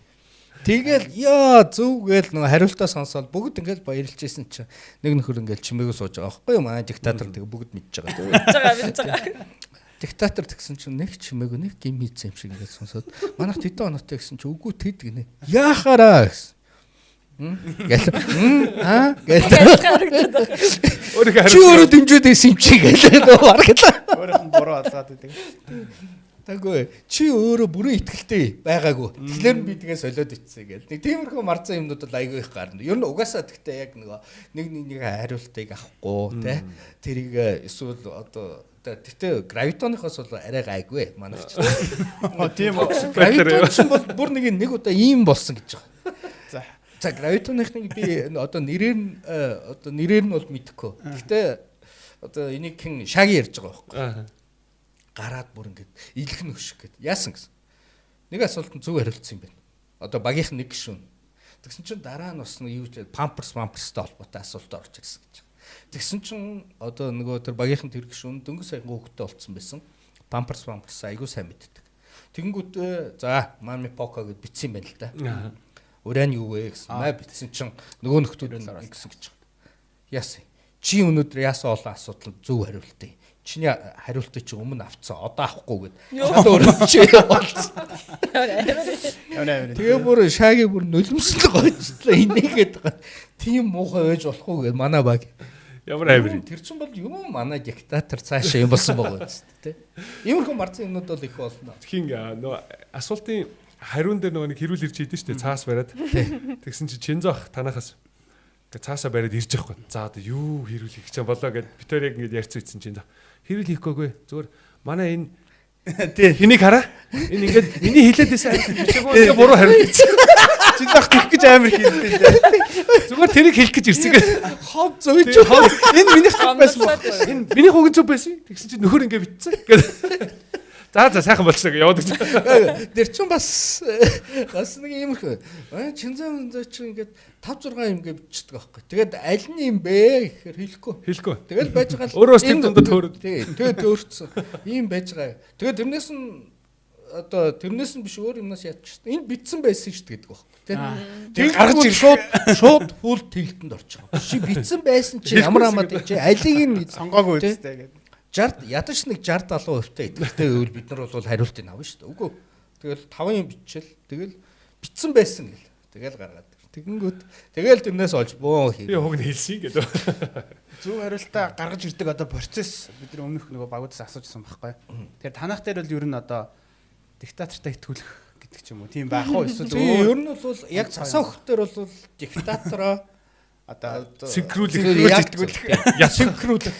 Тэгэл яа зүггээл нөгөө хариултаа сонсоод бүгд ингээл баярлжсэн чинь нэг нөхөр ингээл чимээгөө сууж байгаа байхгүй юу манай диктатор тэгээ бүгд мэдж байгаа. Диктатор тэгсэн чинь нэг чимээгөө нэг гим хийсэн юм шиг ингээд сонсоод манайх тэдэн оноотой гэсэн чинь үгүй тэд гинэ. Яахаараа гэсэн. Гэл чи өөрөө дэмжиж байсан юм чи гэлээ баргалаа. Өөрөөх нь буруу алгаад байдаг. Тэггүй чи өөрөө бүрэн ихтгэлтэй байгаагүй. Тэгэхээр би тэгээ солиод ичсэн гэл. Нэг тиймэрхүү марцсан юмнууд бол айгүй их гарна. Ер нь угаасаа тэгтээ яг нэг хариултыг авахгүй те. Тэрийг эсвэл одоо тэгтээ гравитоныхоос бол арай гайгүй манайх ч. Тийм үү. Гравитон бол бүр нэг удаа ийм болсон гэж байгаа. За гравитоныхныг би одоо нэрээр нь бол мэдэхгүй. Гэтэ одоо энийг хэн шаги ярьж байгаа байхгүй. Гараад бүр ингээд илэх нөшг гэд. Яасан гэсэн. Нэг асуултанд зөв хариулсан юм байна. Одоо багийнх нэг гишүүн. Тэгсэн чинь дараа нь бас нэг юу ч памперстэй холбоотой асуулт орж ирсэн гэж. Тэгсэн чинь одоо нөгөө тэр багийнх тэр гишүүн дөнгөж сая хөөгтэй болцсон байсан. Памперс айгуу сайн мэддэг. Тэгэнгүүт за мами пока гэд битсэн юм байна л да. Уран юу вэ гэсэн. Маа битсэн чинь нөгөө нөхдүүд нь гэсэн гэж. Яасан. Чи өнөөдөр яасан олон асуудал зөв хариултыг. Чиний хариултыг чи өмнө авцсан. Одоо авахгүй гэд. Шал өөрөө чи болсон. Тэгээ бүр шааги бүр нулимсэл гойчлаа. Инээгээд байгаа. Тийм муухай байж болохгүй гэд манай баг. Ямар амир. Тэр чинь бол юм манай диктатор цаашаа юм болсон байгаа юм тий. Иймэрхүү марцсан юмнууд бол их болно. Тхийн нөө асуултын хариун дээр нөгөө нэг хэрүүл ирж идэв штэ цаас бариад. Тэгсэн чи Чинзох танахаас цаасаа бариад ирж байхгүй. За одоо юу хэрүүл хийх гэж болоо гэд битээр яг ингэж ярьц үйсэн Чинзох. Хэрүүл хийхгүйгүй. Зүгээр манай энэ тий хэнийг хараа. Энэ ингээд миний хэлээд байсан бичээгүй буруу хариулсан. Чинзох тэгэх гэж амар хэлдэг лээ. Зүгээр тэрийг хэлэх гэж ирсэн гэ. Хов зөөж. Энэ миний хав байсан байхгүй. Энэ миний хүүгийн зүв байсан. Тэгсэн чинь нөхөр ингэ битсэн. За сайхан болчихсон яваад гэж. Тэр чинь бас нэг иймэрхүү. Чинзэн чинь ингээд 5 6 юм гээд бичдэг байхгүй. Тэгээд аль нь юм бэ гэхээр хэлэхгүй. Тэгэл байж байгаа л өөрөө тийм дундад төөрөд. Тэгээд төөрцсөн. Ийм байж байгаа. Тэгээд тэрнээс нь биш өөр юмнаас ядчих. Энд битсэн байсан шүү дээ гэдэг байхгүй. Тэгээд гаргаж ир шууд фул тэлтэнд орж байгаа. Чи битсэн байсан чи ямар хамаад чи алийг нь сонгоогүй үстэй гэдэг. 60 ядаж нэг 60-70% та идэвхтэй үйл бид нар бол хариултыг авна шүү дээ. Үгүй. Тэгэл 5 юм биччихэл тэгэл битсэн байсан гэл. Тэгэл гаргаад. Тэгэнгүүт тэгэл тэрнээс олж бөө хий. Би хуг нь хэлсэн гэдэг. Зөв хариултаа гаргаж ирдэг одоо процесс бид нар өмнөх нөгөө багуудаас асуужсан байхгүй. Тэгэхээр танах дээр бол ер нь одоо диктатортай итгүүлэх гэдэг ч юм уу. Тийм байх уу эсвэл ер нь бол яг цасаа хөхтөр бол диктатороо одоо синхруулах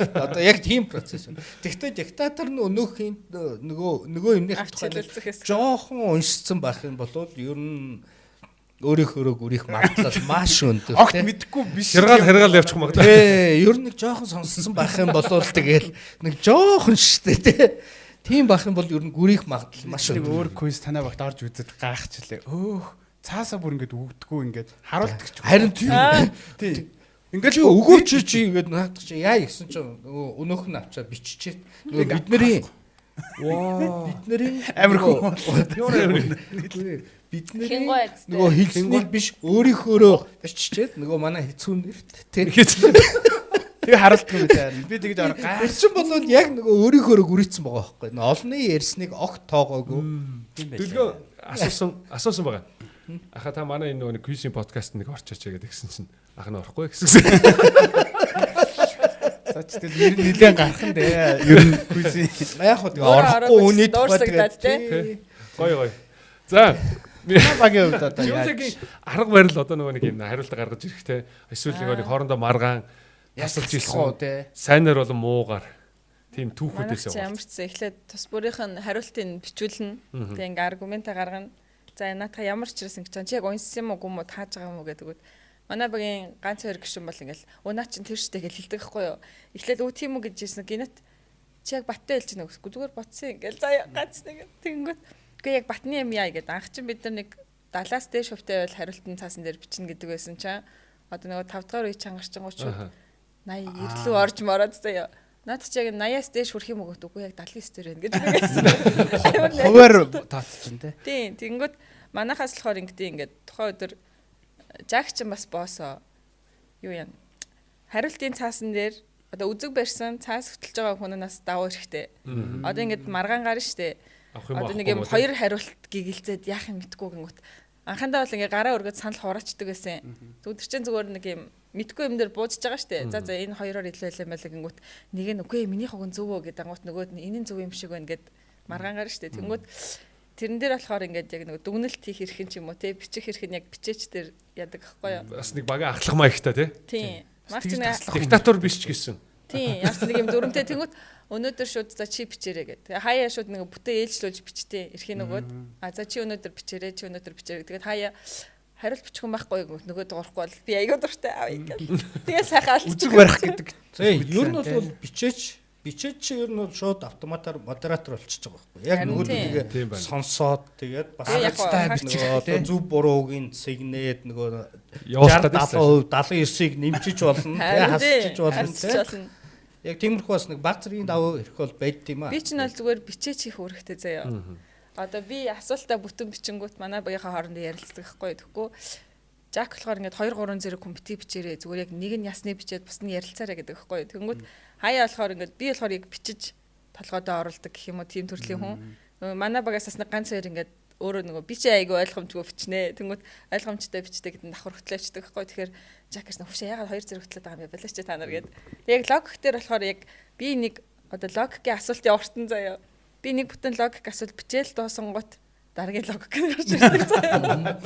одоо яг тийм процесс. Тэгвэл диктатор нь нөгөө юмных жоохон уншсан байх юм бол ер нь өөрийнхөө гүрих магадлал маш өндөр. Огт мэдхгүй биш. Хэргаал явчих магадгүй. Ер нь нэг жоохон сонссон байх юм бол тэгэл нэг жоохон штэ тий. Тийм байх юм бол ер нь гүрих магадлал маш өндөр. Өөр квиз танаа багт орж үзээд гайхчлаа. Цаасаа бүр ингээд өгдөггүй ингээд харуулдаг ч. Харин тийм. Ингээд өгөөч чи ингээд наадах чи яа гэсэн чи өнөөх нь авчаа биччихээ. Бидний Ваа. Бидний Амар хүн. бидний Хингой эцтэй. нөгөө хэлснийг биш өөрийнхөөрөө биччихээд нөгөө манай хэцүү нэрт тий. Тэгээ харуулдаг юм байна. Би тэгж орох гайх. Бэлсэн бол яг нөгөө өөрийнхөөрөө гүрийцсэн байгаа байхгүй. Олны ярьсныг огт тоогоогүй. Дэлгөө асуусан байгаа. Аха та манай энэ нөгөө квизийн подкаст нэг орчооч гэдэг гисэн чинь ах нь орохгүй гэсэн. Тэгэл нэлээд гархан дээ. Ер нь квизийн Яг хөө орохгүй үний дуурсагдаад тий. Гоё. За багийн хувьд одоо яаж Юулагийн арга барил одоо нөгөө нэг юм хариулт гаргаж ирэхтэй эсвэл нэг хоорондоо маргаан тасалж хоо ирсэн. те. Сайнаар болон муугаар тийм түүхүүдээс Манайх ямар ч зэ эхлээд тус бүрийнх нь хариултыг бичүүлнэ. Тэгээ ингээ аргументаа гаргана. За наатах ямар ч ирсэн гэж чи яг унссан юм уу гүм үү тааж байгаа юм уу гэдэг. Манай багийн ганц хоёр гишүүн бол ингээл унаа чин тэр штэ гэж хэлдэг байхгүй юу. Эхлээд өө тийм үү гэж ирсэн гинэт чи яг баттай хэлж гэнэ үсгүй зүгээр бодсон ингээл за ганц нэг тэгэнгүүт үгүй яг батны юм яа гэдэг анх чин бид нар нэг 70-аас дээш хувьтай байл хариултын цаасан дээр бичнэ гэдэг байсан чаа. Одоо нэг 5 дахь үе чангарчингууд 80 ирлүү орж мороод заяа. Наад чи яг 80-аас дээш хүрэх юм уу гэдэг үгүй яг 79 дээр байна гэж үгээсэн. Хуваар таацчин те. Тийм тэгэнгүүт манахаас болохоор ингээд тухайн өдөр жаагч бас боосоо юу яа хариултын цаасан дээр одоо үзэг барьсан цаас хөтлж байгаа хүнээс давуу хэрэгтэй. Одоо ингээд маргаан гарна штэ. Одоо нэг юм хоёр хариулт гигэлзээд яах юм мэдгүй гингүүт анхандаа бол ингээд гараа өргөд санал хураачдаг байсан. Өдөр чинь зүгээр нэг юм мэдгүй юм дээр буужж байгаа штэ. За энэ хоёроор илүүлээ мэлэг гингүүт нэг нь үгүй миний хог нь зөв үү гэдэг ангууд нөгөөд нь энэ нь зөв юм шиг байна гэд маргаан гарна штэ. Тэнгүүт тэрэн дээр болохоор ингээд яг нэг дүгнэлт хийх хэрэг юм ч юм уу те бичих хэрэг нь яг бичээч дээр яадаг аахгүй юу. бас нэг багийн ахлах маягтай тий. Тийм. Маш ч нэг Диктатор биш ч гэсэн. тийм ямар ч нэг юм дүрмтэй тэнгүүт өнөөдөр шууд за чи бичээрэй гэдэг. Хаяа шууд нэг бүтээ ээлжлүүлж бичтээ эрхийн нөгөөд. А за чи өнөөдөр бичээрэй чи өнөөдөр бичээрэй. Тэгээд хаяа хариулт бичих юм байхгүй нөгөөд дуурахгүй бол би аягүй дуртай авъя гэл. Тэгээд сайхан алж Үзэг барих гэдэг. Тий, ер нь бол бичээч чи ер нь шууд автоматар модератор болчихж байгаа байхгүй. Яг Харин нөгөө тийм. Тийм байна. сонсоод тэгээд бас Тэгээ яг хацтай хаа бичих одоо зөв буруугийн сигнээд нөгөө Явуултаад 70%, 79-ыг нэмчиж болно, тэгээ хасчиж болно тий. Яг тиймэрхүү бас нэг баг зэргийн давуу ирэх бол байд тийм аа. Би ч нь бол зүгээр бичээч хийх үүрэгтэй заяа. Одоо би асуултаа бүтэн бичингүүт манай багийнхаа хоорондоо ярилцдаг байхгүй тэгэхгүй. Жак болохоор ингээд 2 3 зэрэг компьютер бичээрээ зүгээр яг нэг нь ясны бичээд бус нь ярилцаарай гэдэг байхгүй. Тэнгүүд хаяа болохоор ингээд би болохоор яг бичиж толгойдоо оруулдаг гэх юм уу тийм төрлийн хүн. Манай багаас бас нэг ганц хоёр ингээд өөрөө нөгөө би чи айгүй ойлгомжгүй бичнэ. Тэнгүүд ойлгомжтой бичдэг гэдэг нь давхар хөтлөөчдөг байхгүй. Тэгэхээр Жакс нөхшөө ягаад 2 зэрэг хөтлөд байгаа юм бэ балаач та нар гээд. Тэг яг логик дээр болохоор яг би нэг одоо логикийн асуултын уртан заяа. Би нэг бүтэн логик асуулт бичээл дуусангууд дараагийн логик гарч ирдэг заяа.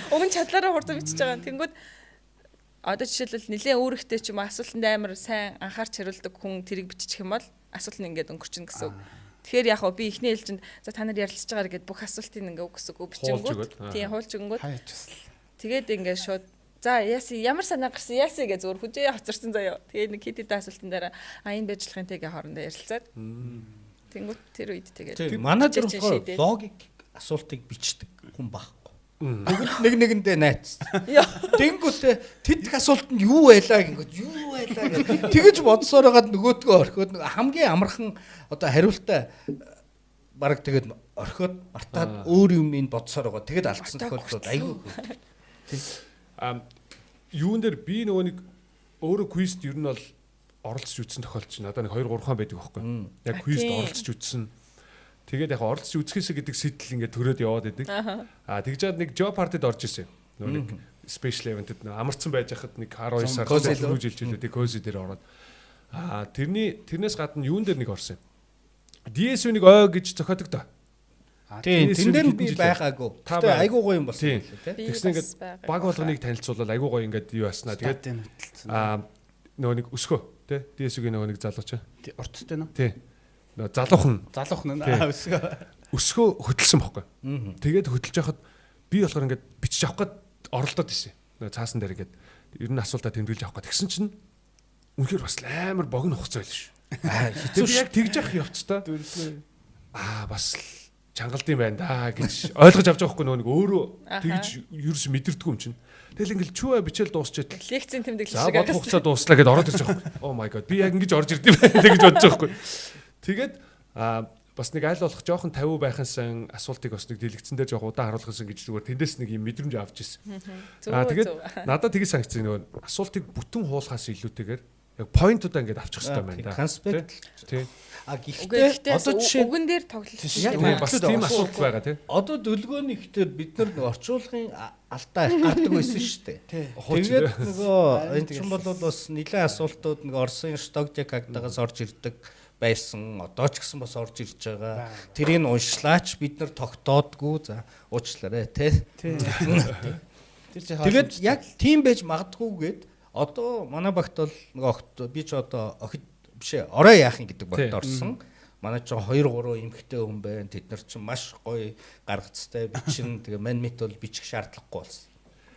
Уг нь чадлаараа хурдан бичиж байгаа. Тэнгүүд одоо жишээлбэл нэлээд үүрэгтэй ч юм асуултанд амар сайн анхаарч хариулдаг хүн тэрийг бичих юм бол асуулт нь ингээд өнгөрчин гэсэн үг. Тэгэхээр яг би ихний ээлжинд за та нар ярилцж байгаа гэд бүх асуултыг ингээ үг гэсэн үг бичингүүд тийм хуулж өгөнгүүд тэгээд ингээ шууд за яси ямар санаа гарсан яси гэж зөөр хүжээ хоцорсон заяа. Тэгээд нэг хэд хэдэн асуултан дээр энэ барьжлагын тэгээ хоорондоо ярилцаад тэнгүүд тэр үед тэгээд манай дээр болохоор логик асуултыг бичдэг хүн байхгүй. Нэг нэгэндээ найц. Тэнгүүтээ тэдх асуултанд юу байлаа гингүүд юу байлаа гэх. Тэгэж бодсоор хагаад нөгөөдгөө орхиод хамгийн амархан одоо хариултаа бараг тэгээд орхиод мартаад өөр юм ин бодсоор байгаа. Тэгэд алдсан тохиолдлууд айгүй. Юун дээр би нөгөө нэг өөрөө квизд ер нь бол оролцож үзсэн тохиолдол чинь надад нэг 2 3 хаан байдаг байхгүй. Яг квизд оролцож үзсэн. Тэгээд яг оролцож үзэхээс гэдэг сэтэл ингээд төрөөд яваад идэг. Тэгж чад нэг job party-д орж исэн. Нөгөө нэг special event-д амарсан байж хахад нэг 12 сар рүү жилжүүлээ тэг кози дээр ороод. Тэрнээс гадна юун дээр нэг орсон юм. DSU- нэг ой гэж зохиодог доо. Тийм, тэн дээр би байгаагүй. Гэтэ айгуу гоё юм болсон юм лээ, тий. Тэгсэн ингээд баг болгоныг танилцуулаад айгуу гоё ингээд юу яснаа. Тэгээд нөгөө нэг өсгөө, тий. DSU-гийн нөгөө нэг залууч. Урттай нөө. Тий. Нөгөө залуухан өсгөө хөдөлсөн байхгүй. Тэгээд хөдөлж яхад би болохоор ингээд бичиж авах гээд оролдоод ирсэн. Нөгөө цаасан дээр ингээд ер нь асуултаа тэмдэглэж авах гээд тэгсэн чинь үнэхээр бас амар богино хугацаа байл ш. Хэцүү яг тэгж явах явцтай. Бас чангалд юм байна да гэж ойлгож авч байгаа хгүй нөгөө нэг өөрөө тэгж ерөөс мэдэрдэг юм чинь. Тэгэл ингээл чүү бичээл дуусчаад лекцийн тэмдэглэл шиг агаас хугацаа дууслаа гэд ороод ирж байгаа хгүй. Oh my god би яг ингэж орж ирд юм байна гэж бодож байгаа хгүй. Тэгээд бас нэг аль болох жоохон тавиу байхансан асуултыг бас нэг дэлгэцэн дээр жоох удаан харуулсан гэж зүгээр тэндээс нэг юм мэдрэмж авч ирсэн. Тэгээд надад тгий санагцсан нөгөө асуултыг бүтэн хуулахаас илүүтэйгээр яг поинтуудаа ингээд авчих хэрэгтэй байна да. Конспект. Тийм. Гэхдээ одоо жишээ уган дээр тоглож бас тийм асуудал байгаа тийм. Одоо дүлгөөний ихтер бид нар нэг орчуулгын алдаа их гардаг байсан шүү дээ. Тэгээд нөгөө энэ ч бол бас нэлээд асуултууд нэг Оросын Штогдекагтагаас орж ирдэг байсан. Одоо ч гэсэн бас орж ирж байгаа. Тэрийг уншлаач бид нар тогтоодгүй за уучлаарай тий. Тэгээд яг тийм байж магадгүйгээд одоо манай багт бол нэг огт би ч одоо охид бишээ орой яахын гэдэг багт орсон. Манай ч 2 3 эмэгтэй хүн байна. Тэд нар ч маш гоё гаргацтай бичин тэгээ мань мэт бол бичих шаардлагагүй болсон.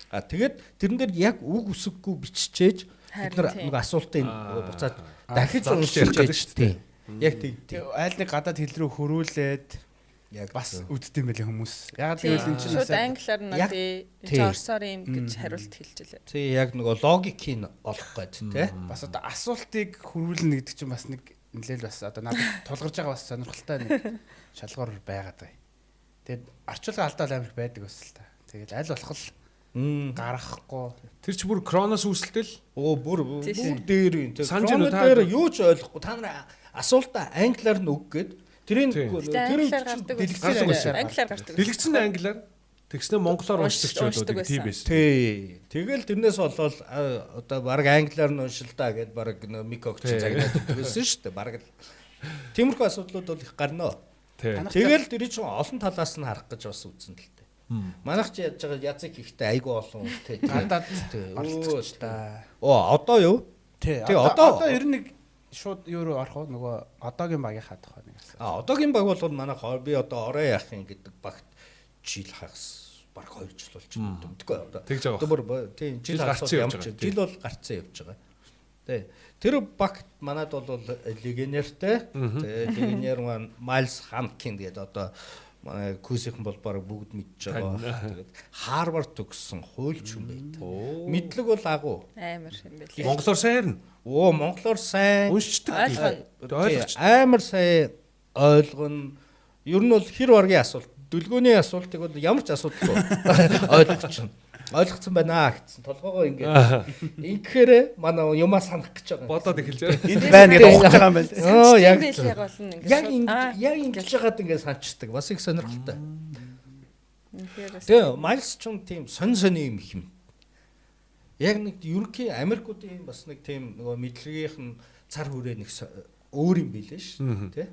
Тэгээд тэрэн дээр яг үг үсэггүй биччихээж бид нар нэг асуултын буцаад дахиж уншиж ярьж шүү дээ. Яг тийм. Айл нэг гадаад хэл рүү хөрүүлээд яг бас үддэм байлээ хүмүүс. Яг тэгвэл энэ чинь шууд англиар нь орсоор юм гэж хариулт хэлж илээ. Тий, яг нөгөө логикийг олох гээд тий. Бас одоо асуултыг хөрвүүлнэ гэдэг чинь бас нэг нэлээл бас одоо надад тулгарч байгаа бас сонирхолтой нэг шалгуур байгаад байна. Тэгээд орчуулгын алдаа амар байдаг бас л та. Тэгээд аль болох л гаргахгүй. Тэр чи бүр кроноос үүсэлтэл бүр дээр юм. Санжин дээр юу ч ойлгохгүй. Та нар асуултаа англиар нь үг гээд тэрийг англиар гардаг. Дэлгэцэн англиар тэгснэ монголоор уншдаг ч байдаг тийм байсан. Тий. Тэгэл тэрнээс болоод одоо баг англиар нь уншилдаа гэд баг микогч загнаад өгсөн шүү дээ. Баг л тиймэрхүү асуудлууд бол их гарна. Тэгэл тэр чинь олон талаас нь харах гэж бас үзсэн л дээ. Манайх ч яаж байгаа языг ихтэй айгүй олон тий. Гадаад оролцож та. Одоо юу? Тий. Одоо ер нь нэг шууд юу руу орох нөгөө одоогийн багийн хадах байна гэсэн. Одоогийн баг бол манайх би одоо орой яахын гэдэг багт жил хагас баг 2 жил болж байна. Тэггүй одоо. Одоо тийм жил гарцсан явж байгаа. Жил бол гарцсан явж байгаа. Тий. Тэр багт манад бол легионертэй. Легионер маань Майлс Ханкин гэдэг одоо манай Күүсийнхэн бол баг бүгд мэдж байгаа. Тэгээд Харвард төгссөн хуульч юм байдаг. Мэдлэг бол агуу. Амар юм байлээ. Монголоор сайн. Монголоор сайн уншдаг. Ойлгож амар сайн ойлгоно. Ер нь бол хэр баргийн асуулт, дүлгөөний асуултыг бол ямар ч асуудалгүй ойлгочихно. Ойлгоцсон байна гэсэн. Толгоогоо ингэхээр манай юмаа санах гэж байгаа. Бодоод эхэлж байгаа. Энд байна гэж ухаж байгаа юм байна. Яг ингэж яагаад ингэ санчдаг. Бас их сонирхолтой. Тэгээ Майлс ч тийм сонь юм их юм. Яг нэг ерөнхий Америкуудын бас нэг тийм нөгөө мэдлэгийнх нь цар хүрээ нэг өөр юм билээ шүү тий.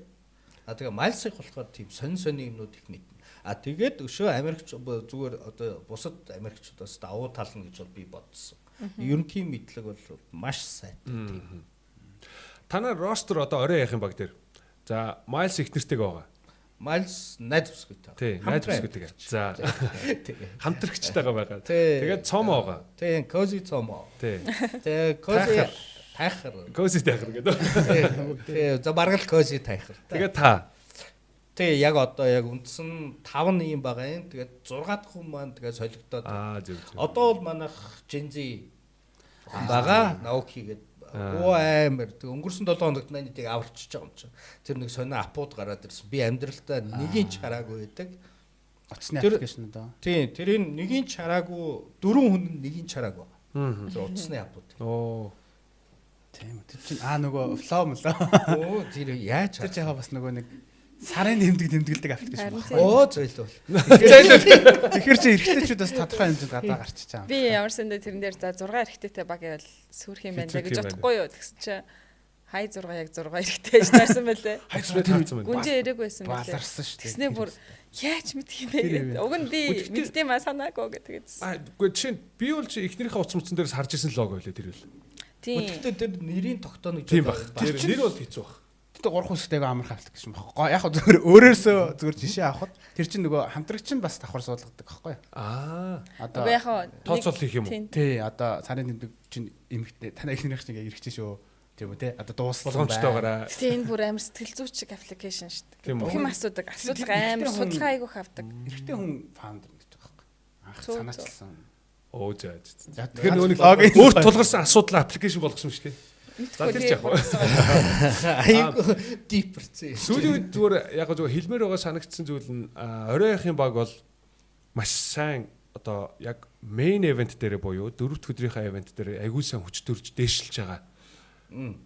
Тэгээ Майлсыг болохоор тийм сонь юмнууд их мэднэ. Тэгээд өшөө Америкч зүгээр одоо бусад Америкчудаас давуу тал нь гэж бол би бодсон. Ерөнхий мэдлэг бол маш сайтай. Та нар ростер одоо орой яахын баг дээр. За Майлс их нэртэйг байгаа. Майлс найз бүсгүйтэй. Тий, найз бүсгүйтэй. За хамтрагчтайгаа байгаа. Тэгээд цомо байгаа. Тий, кози цомо. Тий. Тэгээд кози тайхар. Кози тайхар гэдэг. Тий, за баргал кози тайхар. Тэгээд та. Тий, яг одоо яг үндсэн 5 юм байгаа юм. Тэгээд 6 дахь хүн маань тэгээд солигдоод. Зөв. Одоо бол манайх Жензи байгаа. Наоки гэдэг амар тэг өнгөрсөн 7 хоногт надыг аварчиж байгаа юм чинь. Тэр нэг сонио апууд гараад ирсэн. Би амьдралдаа нэгийн ч хараагүй байдаг. Утасны аппликейшн доо. Тийм, тэрийн нэгийн ч хараагүй 4 хүн нэгийн ч хараагүй. Тэр утасны апууд. Тийм. Тэр чинь нөгөө флоу мөлөө. Тэр яаж тэр жаа бас нөгөө нэг сарын тэмдэгдэлдэг аппликейшн байна. Зөйлөө. Тэгэхээр чи эргэжтэйчүүдээс тодорхой хэмжээнд гадаа гарчиж байгаа. Би ямар сандаа тэрэн дээр за 6 эргэжтэйтэй баг явал сүрх юм байна гэж бодохгүй юу гэсэн чи хай 6 яг 6 эргэжтэй гэж таарсан байлээ. Хай 6 таарсан байна. Гүнжээ эрэг байсан байлээ. Баларсан шүү дээ. Тэснээ бүр яаж мэдх юм бэ гэдэг. Уг нь би мэддэм аа санаагүй гэдэг. Үгүй чинь би бол чи эхнэрийнхээ утас мөцөн дээрс харж исэн лого байлээ тэр үл. Тийм. Гэхдээ тэр нэрийн тогтооно гэж байна. Тэр нэр бол хэцүү баг. Тэгтээ 3 хүстэйг амарх аппликейшн багхгүй. Яг зүгээр өөрөөсөө зүгээр жишээ авахд тэр чинь нөгөө хамтрагч нь бас давхар суулгадаг байхгүй. Одоо яг тооцоол хийх юм уу? Тий, одоо сарын тэмдэг чинь эмэгтэй танаа эхнэрийнх чинь ингээ эргэжтэй шүү. Тийм үү те. Одоо дууссан болгоомжтойгоораа. Тэгээ энэ бүр амар сэтгэл зүйч шиг аппликейшн шүү дээ. Бүх юм асуудаг. Асуудал амар судалгаа айгүйх авдаг. Эрэгтэй хүн фаундер гэж байгаа байхгүй. Анх санаачилсан. Оо зөө. Тэгэхээр нөгөө нэг өөр тулгарсан асуудал аппликейшн болгосон шүү дээ. Задлж яах вэ? Айгу дипэрцээ. Сүүлийн үед зүгээр яг зүгээр хэлмээр байгаа санагдсан зүйл нь оройхийн баг бол маш сайн одоо яг main event дээр буюу 4 дахь өдрийнхээ event дээр аягүй сайн хүч төрж дээшилж байгаа.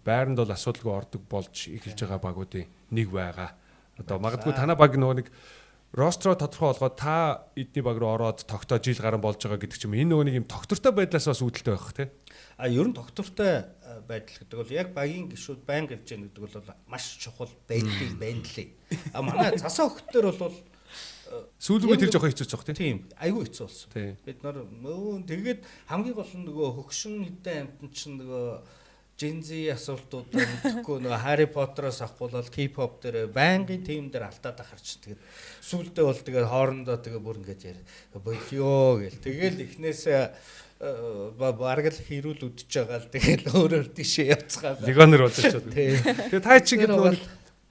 Байранд бол асуудалгүй ордог болж эхэлж байгаа багуудын нэг байгаа. Одоо магадгүй танай баг нөгөө нэг ростро тодорхой болгоод та эдний баг руу ороод тогтоо жил гарan болж байгаа гэдэг ч юм. Энэ нөгөө нэг юм тогтвортой байдлаас бас үүдэлтэй байх тий. Ер нь тогтвортой байдал гэдэг бол яг багийн гишүүд байн гэрж яах гэдэг бол маш чухал байдлыг байнлээ. Манай засаа хөлтөр бол сүүлгүй тэр жоохон хэцүүцөх тий. Тийм, айгүй хэцүү болсон. Тий. Бид нар тэгээд хамгийн гол нь нөгөө хөгшин хэдэн амтэн чинь нөгөө Gen-Z асуултууд мэдхгүй нөгөө Harry Potter-оос авахгүйл K-pop дээр байнгын тим дээр алдаад ахарч тэгээд сүүлдээ бол тэгээд хоорондоо тэгээд бүр ингэж яа болио гэл тэгээд эхнээсээ бараг л хэрүүл үдчихэж байгаа л тэгээд өөрөөр тийшээ явцгаа. Легонер болж очиод. Тэгээд та чи гэдэг нөгөө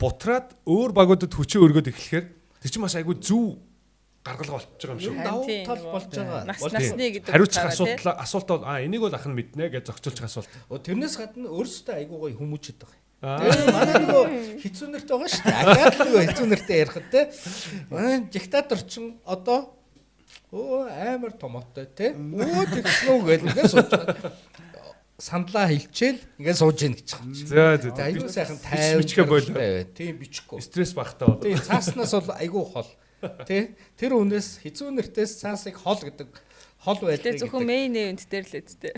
бутраад өөр багуудад хүчээ өргөд эхлэхээр тэр чинь бас айгүй зөв гаргалгаа болчихж байгаа юм шиг. Давуу тал болж байгаа. Насны гэдэг хариуцах асуулт бол энийг бол ах нь мэднэ гэж зохицуулчих асуулт. Тэрнээс гадна өөрөөсөө айгүй гоё хүмүүжэд байгаа. Тэгээ манай нөгөө хэцүү нэрт байгаа шүү дээ. Ахаад нөгөө хэцүү нэртэй ярихад те. Манай диктатор чинь одоо амар томоотой те. Тэгснүү гэл ингээд сууж байгаа. Сандлаа хилчээл ингээд сууж ийн гэж байгаа. За айгүй сайхан тайвчгээ болоо. Тийм бичихгүй. Стресс багтаа бол. Тийм цааснаас бол айгүй хол. Тэ тэр хүнээс хэцүү нэртээс цаасыг хол гэдэг хол байдаг. Тэгээ зөвхөн main event дээр л үсттэй.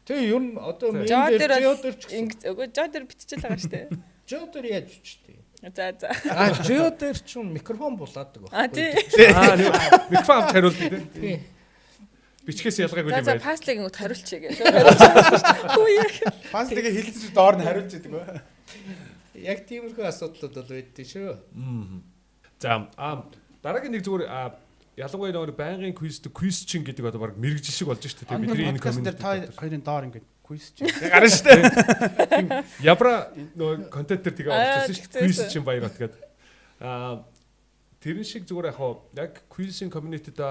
Тэг ер нь одоо main Jodder ч үгүй Jodder биччихэл байгаа шүү дээ. Jodder яаж бичтэй? За. Jodder ч микрофон булаадаг байна. Тий. Микрофон авч хариулдаг тий. Бичгээс ялгаагүй юм байна. За паслыг нь хариулчих гэж. Хөөе. Паслыг хэлэлцэж доор нь хариулж яадаг ба. Яг тиймэрхүү асуудлууд бол байдсан шүү. За дараагийн нэг зүгээр ялангуяа нөгөө байнгын quiz чин гэдэг одоо баг мэрэгжил шиг болж шүү дээ. Бидний энэ комьюнити дээр хоёрын доор ингээд quiz чин. Гарна шүү дээ. Ябра нөгөө контент дээр тэгээ орчихсон шүү дээ. Quiz чин баяр бат гэдэг. Тэрэн шиг зүгээр яг quiz-ийн community-д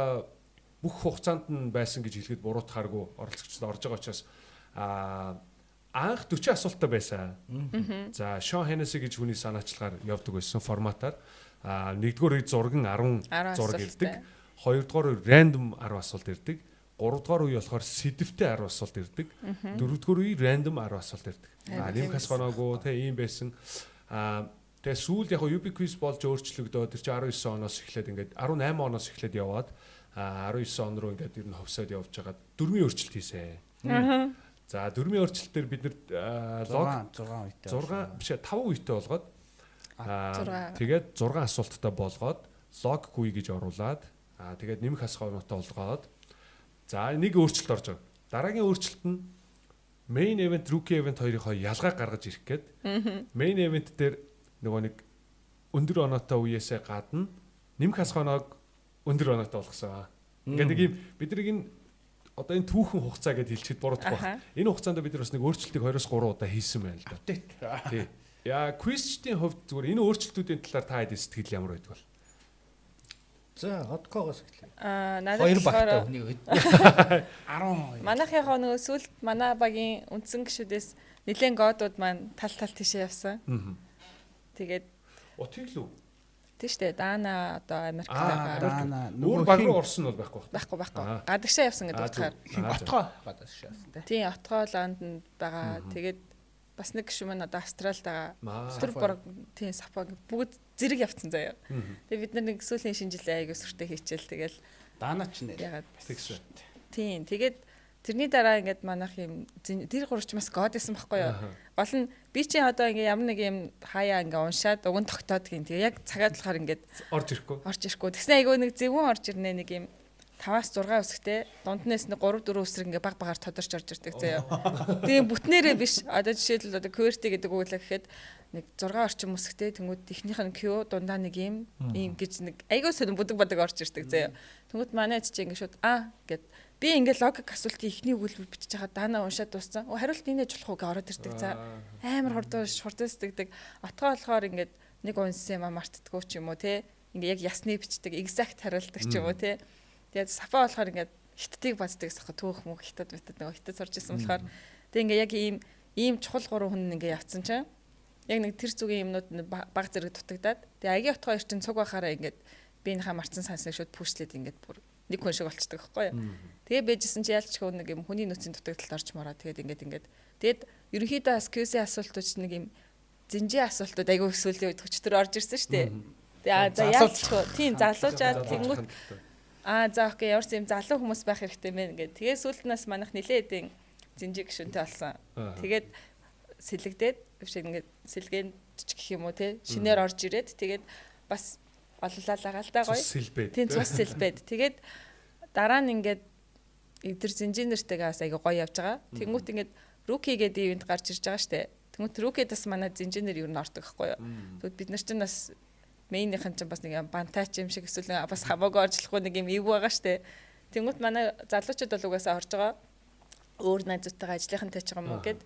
бүх хугацаанд нь байсан гэж хэлэхэд буруутахааргүй оролцогчдод орж байгаа учраас анх 40 асуулттай байсан. За Шон Хеннеси гэж хүний санаачлагаар явдаг байсан форматаар. Нэгдүгээр үед зурган 10 зураг ирдэг. Хоёрдугаар үед random 10 асуулт ирдэг. Гуравдугаар үе болохоор сэдвтэй 10 асуулт ирдэг. Дөрөвдүгээр үе random 10 асуулт ирдэг. Нэм хасганаагүй те ийм байсан. Тэгээ сүүл яг UB quiz болж өөрчлөгдөө тэр чинь 19 оноос эхлээд ингээд 18 оноос эхлээд яваад 19 он руу ингээд ер нь ховсоод явж байгаа дөрмийн өөрчлөлт хийсэн. За дөрмийн өөрчлөлтөөр бид нэр лог 6 биш 5 үетэй болгоод тэгээд 6 асуулттай болгоод log GUI гэж оруулаад тэгээд нэмэх хасгаануудтай болгоод за нэг өөрчлөлт орж байгаа. Дараагийн өөрчлөлт нь main event, rookie event хоёрын ялгаа гаргаж ирэх гээд main event дээр нөгөө нэг өндөр оноотой үеэсээ гадна нэмэх хасгааныг өндөр оноотой болгосон. Ингээд нэг юм бидний энэ одоо энэ түүхэн хугацаа гэж хэлчихэд буруудах байна. Энэ хугацаанд бид нар бас нэг өөрчлөлтийг 2-3 удаа хийсэн байна л да. Тий. Яа, quizчдийн хувьд зүгээр энэ өөрчлөлтүүдийн талаар та хэд сэтгэл ямар байдаг вэ? За, одкоогоос эхлэе. Надад хоёр багтай хүний үед 12. Манайхынхоо нөгөө сүүлд манай багийн үндсэн гишүүдээс нэлээд годууд маань тал тишээ явсан. Тэгээд Утиглүү. тийштэй Дана одоо Америкт байгаа. Өөр баг руу орсон нь бол байхгүй. Гадагшаа явсан гэдэг утгаар. Отгоо гадагшаа явсан тий. Тийм, отгоо Лондонд байгаа. Тэгээд бас нэг гишүүн маань одоо Австралид байгаа. Тэр баг тийм сапа бүгд зэрэг явцсан заяа. Тэгээд бид нар нэг сүүлийн шинэ жилийн аяг өсвөртэй хийчихэл тэгэл Дана ч нэр. ягаад тэгсэн. Тийм, тэгээд тэрний дараа ингээд манайх юм тэр гурч бас гоод исэн байхгүй юу. Гол нь би чи одоо ингээ ямар нэг юм хаяа ингээ уншаад уг нь тогтоод гин. Тэгээ яг цагаад болохоор ингээд орж ирэхгүй. Тэгснэ айгүй нэг зөвүүн орж ирнэ нэг юм 5-6 үсгтэй дунднаас нэг 3-4 үсрэг ингээ баг багаар тодорч орж ирдэг заяа. Тэгээ бүтнээрээ биш. Одоо жишээлбэл одоо QWERTY гэдэг үгэлээ гэхэд нэг 6 орчим үсгтэй тэнгууд ихнийх нь Q дундаа нэг юм гэж нэг айгүй сонир бүдэг бодог орж ирдэг заяа. Тэнгууд манай чи ингээ шууд гэд би ингээ логик асуултын ихний өгүүлбэр бичиж байгаа Дана уншаад дууссан. Хариулт инээж болох уу гэж ороод ирдэг. За амар хурдсдагдаг. Отгоо болохоор ингээ нэг унссан юм мартдаггүй ч юм уу те. Ингээ яг ясны бичдэг, exact хариулдаг ч юм уу те. Тэгээд сафа болохоор ингээ хиттийг бацдаг сах түүх мөг хитад битад нөгөө хитад сурж исэн болохоор тэг ингээ яг ийм ийм чухал 3 хүн ингээ явцсан чинь яг нэг тэр зүгийн юмнууд баг зэрэг дутагдаад тэгээ агийн утгаа ирчин цуг байхаараа ингээд биенийхээ марцсан сансныг шууд пүүшлээд ингээд бүр нэг хүн шиг болчихдог байхгүй юу. Тэгээ бэжсэн чи ялч нэг юм хүний нөөцийн дутагдалд орж мараа тэгээд ерөнхийдөө бас QC асуултууд нэг юм зинжээ асуултууд айгүй их сүүлийн үед өчтөр орж ирсэн шүү дээ. Тэгээ за ялч тийм залуужаад тэнгүүт за окей ямар ч юм залуу хүмүүс байх хэрэгтэй мэн ингээд тэгээ сүүлднээс манайх нилээ эдийн зинжээ гişүнтэй болсон. Тэгээд сэлгдээд ингээд сэлгээнд гэх юм уу те шинээр орж ирээд тэгээд бас оллаа л байгаа л да гоё. Тийм цус сэлбэд. Тэгээд дараа нь ингээд эдгэр зинжинэртэйгээ бас айгүй гоё явж байгаа. Тэнгүүт ингээд руки гэдэг ивент гарч ирж байгаа штэ. Тэнгүүт рукидас манай зинжинер юу н ордог байхгүй юу. Тэгвэл бид нар чинь бас мейнийхэн чинь бас нэг юм бантаач юм шиг эсвэл бас хамаагүй оржлохгүй нэг юм ив байгаа штэ. Тэнгүүт манай залуучууд бол угаасаа орж байгаа. Өөр найзуудтайгаа ажлынхантай ч юм уу гэд.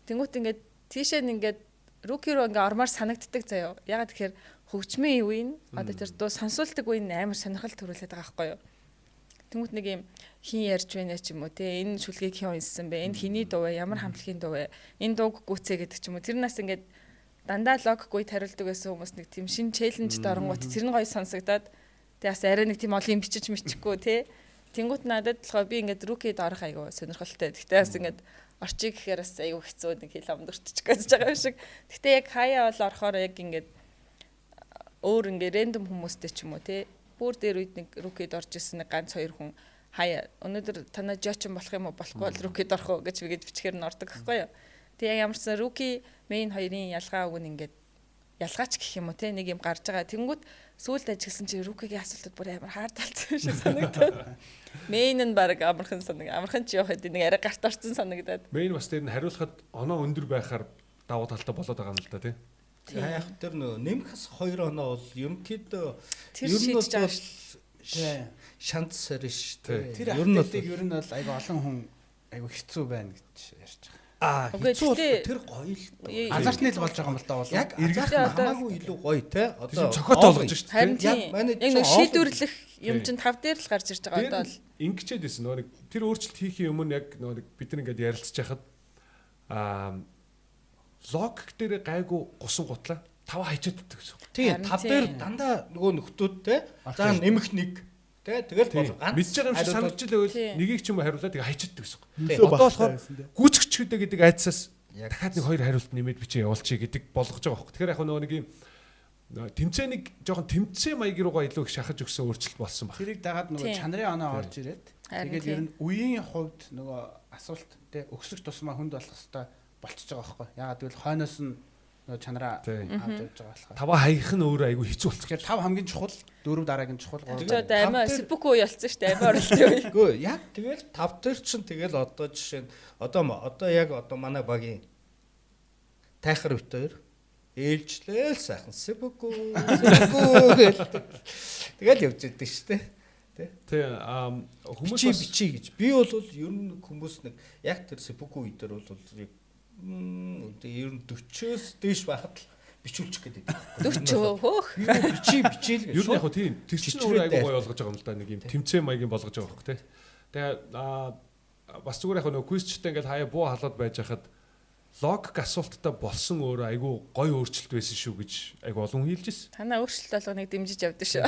Тэнгүүт ингээд тийшээ ингээд руки руу ингээд ормоор санагддаг заяа. Ягаад тэгэхээр хөгжмийн үеийн одоо тэр дуу сонсуулдаг үеийн амар сонирхол төрүүлээд байгаа байхгүй юу. Тэнгүүт нэг юм хин ярьж байна ч юм уу те энэ шүлгийг хин унссан бэ энэ хиний дуу вэ ямар хамтлагийн дуу вэ энэ дууг гүцээ гэдэг ч юм уу тэр нас ингээд дандаа логгүй тариулдаг байсан хүмүүс нэг тийм шин челленжд оронгууд тэр нь гоё сонсогдоод тэгээ бас арай нэг тийм олон юм бичиж мичхгүй те тэнгүүт надад болохоор би ингээд рукид орох айгу сонирхолтой гэхдээ бас ингээд орчиг гэхээр бас айгу хэцүү нэг хэл амдурчих гэж байгаа юм шиг гэхдээ яг хаяа бол орохоор яг ингээд өөр ингээд рэндом хүмүүстэй ч юм уу те бүр дээр үед нэг рукид орж ирсэн нэг ганц хоёр хүн хаяа өнөөдөр танаа жочин болох юм уу болохгүй бол рукид орох уу гэж бичгээр нь ордог байхгүй юу. Тэгээ ямарсан руки мейн хоёрын ялгаа үг нь ингээд ялгаач гэх юм уу те нэг юм гарч байгаа. Тэнгүүт сүүлд ажилласан чи рукигийн асуултууд бүр амар хаардалцсан шиг санагдаад. Мейн нь баг амархан ч явах гэдэг нэг арай гарт орсон санагдаад. Мейн бас тэр нь хариулахад оноо өндөр байхаар давуу талтай болоод байгаа юм л да тий. Яг тэр нэмэхс 2 оноо бол ерөнхийдөө ер нь бол шанц сарин шүү. Тэр ахтыг ер нь бол айгу олон хүн айгу хэцүү байна гэж ярьж байгаа. Хэцүү тэр гоё л азартны л болж байгаа юм л да бол яг эргэлт хамаагүй илүү гоё те одоо цохот болгож шүү. Харин яг нэг шийдвэрлэх юм чинь 5 дээр л гарч ирж байгаа одоо л ингэчээд байсан нөгөө нэг тэр өөрчлөлт хийхийн өмнө яг нөгөө нэг бид нар ингээд ярилцж байхад логик дээр гайгүй гусан гутлаа 5 хайчаад иддэг гэсэн. Тийм 5 дээр дандаа нөгөө нөхдүүд те за нэмэх 1 те тэгэл бол ганц мэдж байгаа юм шиг санагдж л байвал нэгийг ч юм уу хариулаад тэгээ хайчаад гэсэн. Одоо болохоор гүйцэгчүүдээ гэдэг айдсаас дахиад нэг 2 хариулт нэмээд бичээ явуулчих гэдэг болгож байгаа байхгүй. Тэгэхээр яг нөгөө нэг юм тэмцээнийг жоохон тэмцээ маяг руугаа илүү их шахаж өгсөн өөрчлөлт болсон байна. Тэрийг дагаад нөгөө чанарын оноо орж ирээд тэгээд ер нь үеийн хувьд нөгөө асуулт те өксөх тусмаа хүнд болох хэвээр болчихж байгаа байхгүй. Ягаад гэвэл хойноос нь нөгөө чанараа авч явж байгаа болохоор. 5 хаях нь өөрөө айгүй хэцүү болчих. Тэгэхээр 5 хамгийн чухал, 4 дараагийн чухал. Тэгээд амиа сэбүк үе болсон шүү дээ. Амиа оролтын үе. Үгүй яг тэгэл 5 дээр чинь тэгэл одоо жишээ нь одоо яг манай багийн тайхар бит хоёр ээлжлээл сайхан сэбүк тэгэл явж идэг шүү дээ. Тэ хүмүүс бичиж гэж. Би бол ер нь хүмүүс нэг яг тэр сэбүк үе дээр бол ер нь 40-оос дээш байхад л бичүүлчих гэдэг. 40 хөөх. Бичээл гэж. Ер нь яг хөө тийм тэр чинь өөрөө айгүй гоё болгож байгаа юм л да нэг юм тэмцээн маягийн болгож байгаа байхгүй тий. Тэгээ бас зүгээр яг нөгөө квизчтэй ингээл хаяа буу халаад байж хахад логик асуулттай болсон өөрөө айгүй гоё өөрчлөлт байсан шүү гэж айгүй олон хэлж ирсэн. Танаа өөрчлөлт болгоныг дэмжиж явдаг шүү.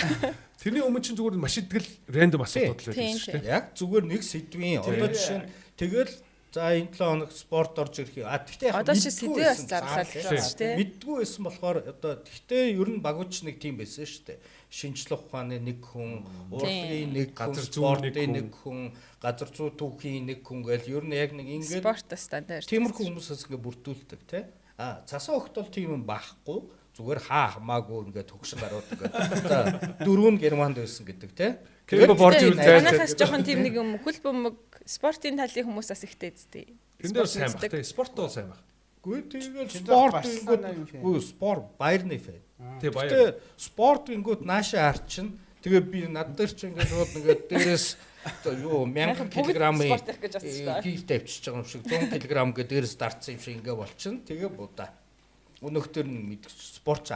Тэрний өмнө чинь зүгээр машидгэл рандом асуултууд л байсан шүү дээ. Яг зүгээр нэг сэдвийн одоо жишээ нь тэгэл за энэ 7 хоног спорт орж ирэх. Тэгтээ одоо чи сэдвээ бас зарлаа л шүү дээ. Мэддгүй байсан болохоор одоо тэгтээ ер нь багууч нэг тийм байсан шүү дээ. Шинжлэх ухааны нэг хүн, урлагийн нэг газар спортын нэг хүн, газар зүй түүхийн нэг хүн гэл ер нь яг нэг ингээд спорт стандарт. Тиймэрхүү хүмүүсээс ингээд бүрдүүлдэг тий. Цасаа хөлт бол тийм юм байхгүй. Зүгээр хамаагүй ингээд төгшин гаруудаг. За 4 Германд байсан гэдэг тий. Кэбо борж ирвэл зайлшгүй. Манайхаас жоохон тийм нэг юм хөл бөмбөг спортын талын хүмүүс бас ихтэй зү. Тэнд дээр сайн баг тий. Спорт бол сайн баг. Гүй тэгэл спорт ингүүд спорт Байерны фэн. Тий баяр. Спорт ингүүд нааша харчин. Тэгээ би над дээр чи ингээд шууд ингээд дээрээс юу 1000 кг-ийн хийх тавьчихж байгаа юм шиг 100 кг гэдэг дээрээс дарцсан юм шиг ингээд болчихно. Тэгээ будаа. Өнөختөр нь мэдчих спорт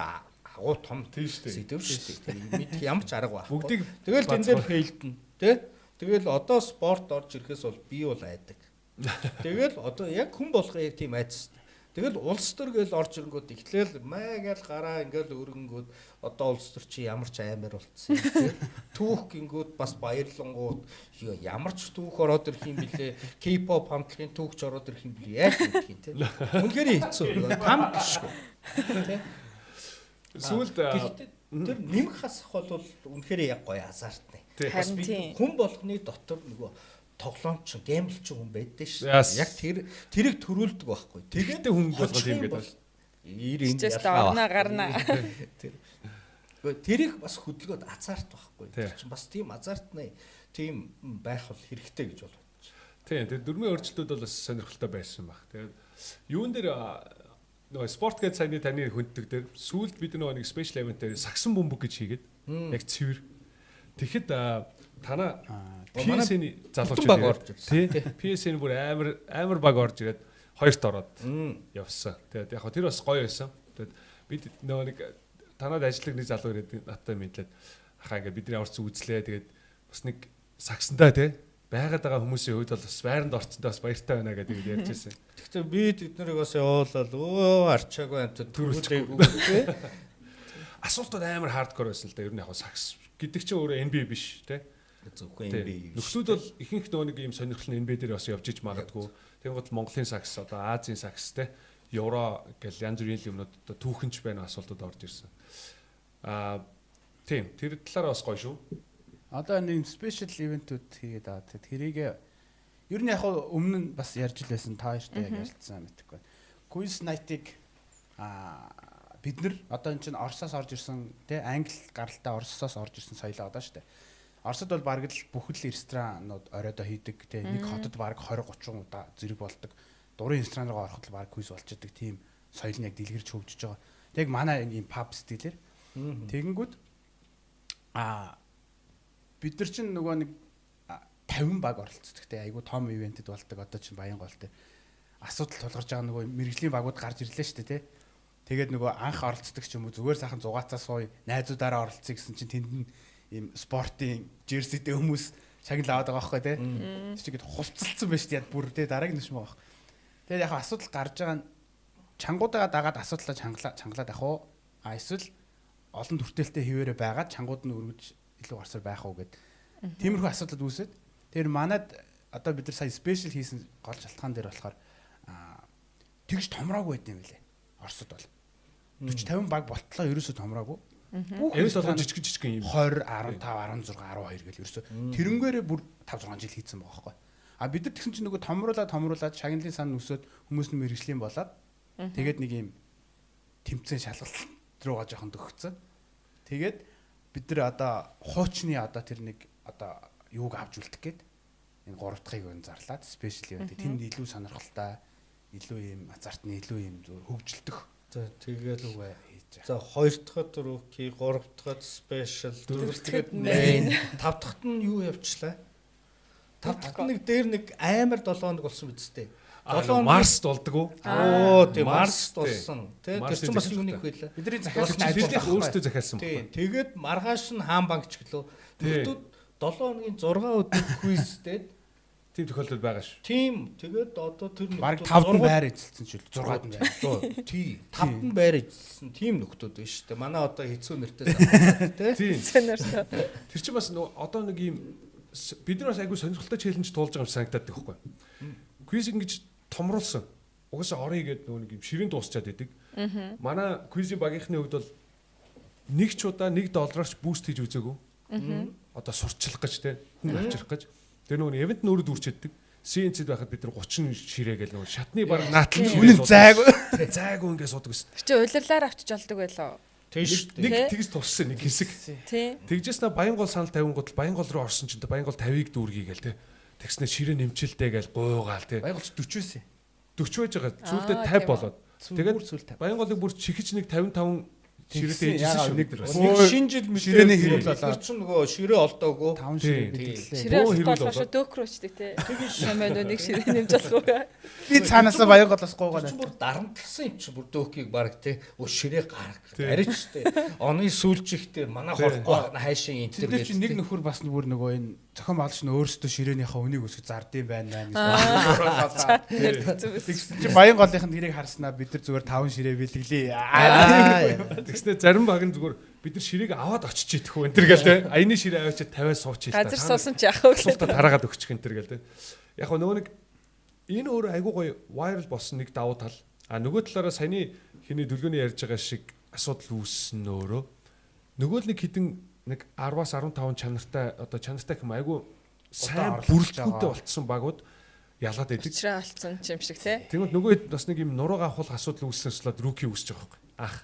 агуу том тийш тий. сэдв шүү дээ. Мэдэх ямар ч арга байхгүй. Бүгдийг тэгэл тэн дээр фейлдэн тий. Тэгэл одоо спорт орж ирэхээс бол би бол айдаг. Тэгэл одоо яг хүн болгоо яг тийм айдас. Тэгэл улс төр гээл орж ирэнгүүт ихлээл маа гээл гараа ингээл өргөнгүүд одоо улс төр чи ямар ч аймаар болцсон юм те. Түүх гингүүд бас баярлангууд ямар ч түүх ороод ирэх юм блэ. K-pop хамтлагийн түүхч ороод ирэх юм блэ. Яг юм те. Үнэхээр хэцүү. Там бишгүй. Тэ. Сүүлд тэр нэмэх хасах бол үнэхээр яг гоё азартны. Бас бид хүн болгоны дотор нөгөө тоглоомч, геймлч хүн байдаг шүү. Яг тэрийг төрүүлдэг байхгүй. Тэгээд хүн болгоо тийм гэдэг. Энд орно гарна. Тэрийг бас хөдөлгөөд азарт байхгүй. Тэр чинь бас тийм азартны тийм байх бол хэрэгтэй гэж бол бодож. Тийм, тэр дөрмийн өөрчлөлтүүд бол бас сонирхолтой байсан баг. Тэгээд юун дээр нөгөө спорт гэж саяны таны хүнддэг дээр сүүлд бид нөгөө нэг спешиал event дээр сагсан бөмбөг гэж хийгээд яг цэвэр. Тэгэхэд танаа PSN-ийн залууч тий PSN бүр амар баг орж ирээд хоёрт ороод явсан. Тэгээд яг тэр бас гоё байсан. Тэгээд бид нөгөө нэг танаад ажиллаг нэг залуу ирээд надтай мэдлээд ахаа ингээ бидний орц үзлээ. Тэгээд бас нэг сагсандаа тий байгаад байгаа хүмүүсийн хувьд бол бас байранд орцсондоо бас баяртай байна гэдэг ярьж байсан. Гэхдээ бид эднэрийг бас явуулаад арчаагүй амт төрүүлээгүй тий. Асуултууд амар хардкор байсан л да. Ер нь яг сагс гэдэг чинь өөрөө NBA биш тий. Зөвхөн NBA. Нөхдүүд бол ихэнх нөгөө нэг ийм сонирхол нь NBA дээр бас явж иж магадгүй. Тэгвэл Монголын сакс одоо Азийн сакс те Евро гэл янз бүрийн юмнууд одоо түүхэнч байна асуултууд орж ирсэн. Тийм тэр талаараа бас гоё шүү. Одоо нэг спешиал ивентүүд хийгээд аа тэрийг ер нь яг өмнө нь бас ярьж лээсэн та хоёртай яг ярилцсан мэдхгүй. Quiz night-ыг бид нар одоо энэ чинь Оросоос орж ирсэн те англи гаралтай Оросоос орж ирсэн соёлоо одоо штэ. Оросд бол бараг л бүхэл ресторанууд оройдоо хийдэг те нэг хотод бараг 20-30 удаа зэрэг болдог. Дурын ресторан руу ороход л бараг квиз болчихдаг тийм соёл нь яг дэлгэрч хөгжиж байгаа. Тэг манай ийм pub стилээр тэгэнгүүт бид нар чинь нөгөө нэг 50 баг оролцдог те айгу том ивентэд болдог одоо чинь Баянгол те асуудал тулгарч байгаа нөгөө мэрэгжлийн багууд гарч ирлээ шүү дээ те. Тэгээд нөгөө анх оролцдог ч юм уу зүгээр сайхан зугаацаа сууя найзуудаараа оролцъё гэсэн чинь тэнд нь ийм спортын жерситэй хүмүүс шагнал аваад байгаа байхгүй те. Чигэд хувцалцсан байж тээ бүр те дараагийн нүшмэ баг. Тэгээд яг асуудал гарч байгаа нь чангуудаа дагаад асуудлаа чангалаад ах уу эсвэл олон төртөлтэй хിവэрэ байгаад чангууд нь өргөж илүү гарсаар байх уу гэд тиймэрхүү асуудлууд үүсээд тэр манад одоо бид нар сая спешиал хийсэн гол шалтгаан дээр болохоор тэгж томроогүй байт юм билэ. Оросд бол 40-50 баг болтлоо ерөөсөө томроогүй. Ерөөс болгон жижиг юм 20 15 16 12 гэл ерөөсөө тэрнгээрээ бүр 5 6 жил хийцэн байгаа байхгүй. А бид нар тэгсэн чинь нөгөө томруулаад шагналын сан нүсөд хүмүүс нь мэрэгжлийн болоод тэгээд нэг юм тэмцээн шалгалт руугаа жоохон төгсцэн. Тэгээд бид нар одоо хуучны одоо тэр нэг одоо юуг авч үлдэх гээд энэ 3 дахьыг өн зарлаад спешиал юм. Тэнд илүү сонирхолтой илүү юм азартны илүү юм хөгжилдөх. За тэгээд үгүй хийж. За 2 дахь рууки 3 дахь спешиал 4 дахь main 5 дахьт нь юу явчлаа? 5 дахьт нэг дээр нэг амар 7 хоног болсон биз дээ. 7 Марст болдог уу? Оо тийм Марст болсон. Тэр чинь бас юуник байлаа. Бидний захиалсан ажлыг өөрсдөө захиалсан байна. Тэгээд маргааш нь хаан банкч гэлөө. Нөхдүүд 7 хоногийн 6 өдөр квизтэй тийм тохиолдол байгаа шүү. Тийм. Тэгээд одоо тэр баг 5 байр эзэлсэн ч 6-д байр. Тийм. 5-д байр эзэлсэн тийм нөхдүүд байна шүү дээ. Манай одоо хэцүү нэртэй санагдав тийм. Сонирхолтой. Тэр чинь бас одоо нэг юм бид нар бас айгүй сонирхолтой челленж туулж байгаа юм санагдаад байх байхгүй. Квиз ингэж томруулсан. Угаасаа орё гэдэг нөгөө нэг юм ширин дуусчаад идэг. Манай квизийн багийнхны хувьд бол нэг ч удаа $1-аарч буст хийж үзээгүй. Одоо сурчлах гэж те хүн авчрах гэж. Тэр нөгөө event нь өөрөө дүүрчээддэг. CNC-д байхад бид нар 30 ширээ гэл нөгөө шатны баг наатлан үнэн зайгүй ингээд суудаг гэсэн. Тэр чинь улирлаар авчиж болдог байлаа. Тийш нэг тэгс туссан нэг хэсэг. Тий. Тэгжээс на Баянгол санал 50 гол Баянгол руу орсон чинь Баянгол 50-ыг дүүргий гээл те. Тэгснэ ширээ нэмчилтэй гээл гуйгаал те. Баянголч 40 байсан. 40 байж байгаа. Зүйлдээ 50 болоод. Тэгээд Баянголыг бүр чихэж нэг 55 ширээтэй хийжсэн шүү нэг дэр. Нэг шинэ жил ширээний хэрүүл болоо. Тэр чинь нөгөө ширээ олдоогүй. 5 ширээ мэдлээ. Ширээ олох шо дөөхрөөчдөг те. Самаа нэг ширээ нэмж болохгүй. Би цаанаасаа Баянголоос гуугаад. Чи бүр дарамтлсан юм чи бүр дөөхийг баг те. Өө ширээ гарах. Арич те. Оны сүүлчих дээр манай хорхгүй хайшин энтер гэж. Тэр чинь нэг нөхөр бас бүр нөгөө энэ зохион байгуулагч нь өөрсдөө ширээнийхээ үнийг өсгөж зардсан байна гэж. Тэгсэн чи Баян голынх нь тэрийг харснаа бид нар зүгээр 5 ширээ бэлгэлээ. Тэгснэ зарим баг нь зүгээр бид нар ширээг аваад очиж идэх үү энэ төр гэл те. Аяны ширээ аваад чи 50-аас суучих газар суусан ч яах вэ? Суултаа тараагаад өгчих энэ төр гэл те. Яг нөгөө нэг энэ өөр айгуу гоё viral болсон нэг давуу тал. А нөгөө талаараа саяны хиний дүлгөөний ярьж байгаа шиг асуудал үүссэн өөрөө. Нөгөө л нэг хідэн нэг 10-аас 15 чанартай одоо чанартай хэм айгу сайн бүрэлдэхүүнтэй болцсон багууд ялгаад байдаг. Учраа олцсон юм шиг тий. Тэгвэл нөгөө бас нэг юм нуруугаа авах асуудал үүснээс болоод руки үүсэж байгаа байхгүй. Ах.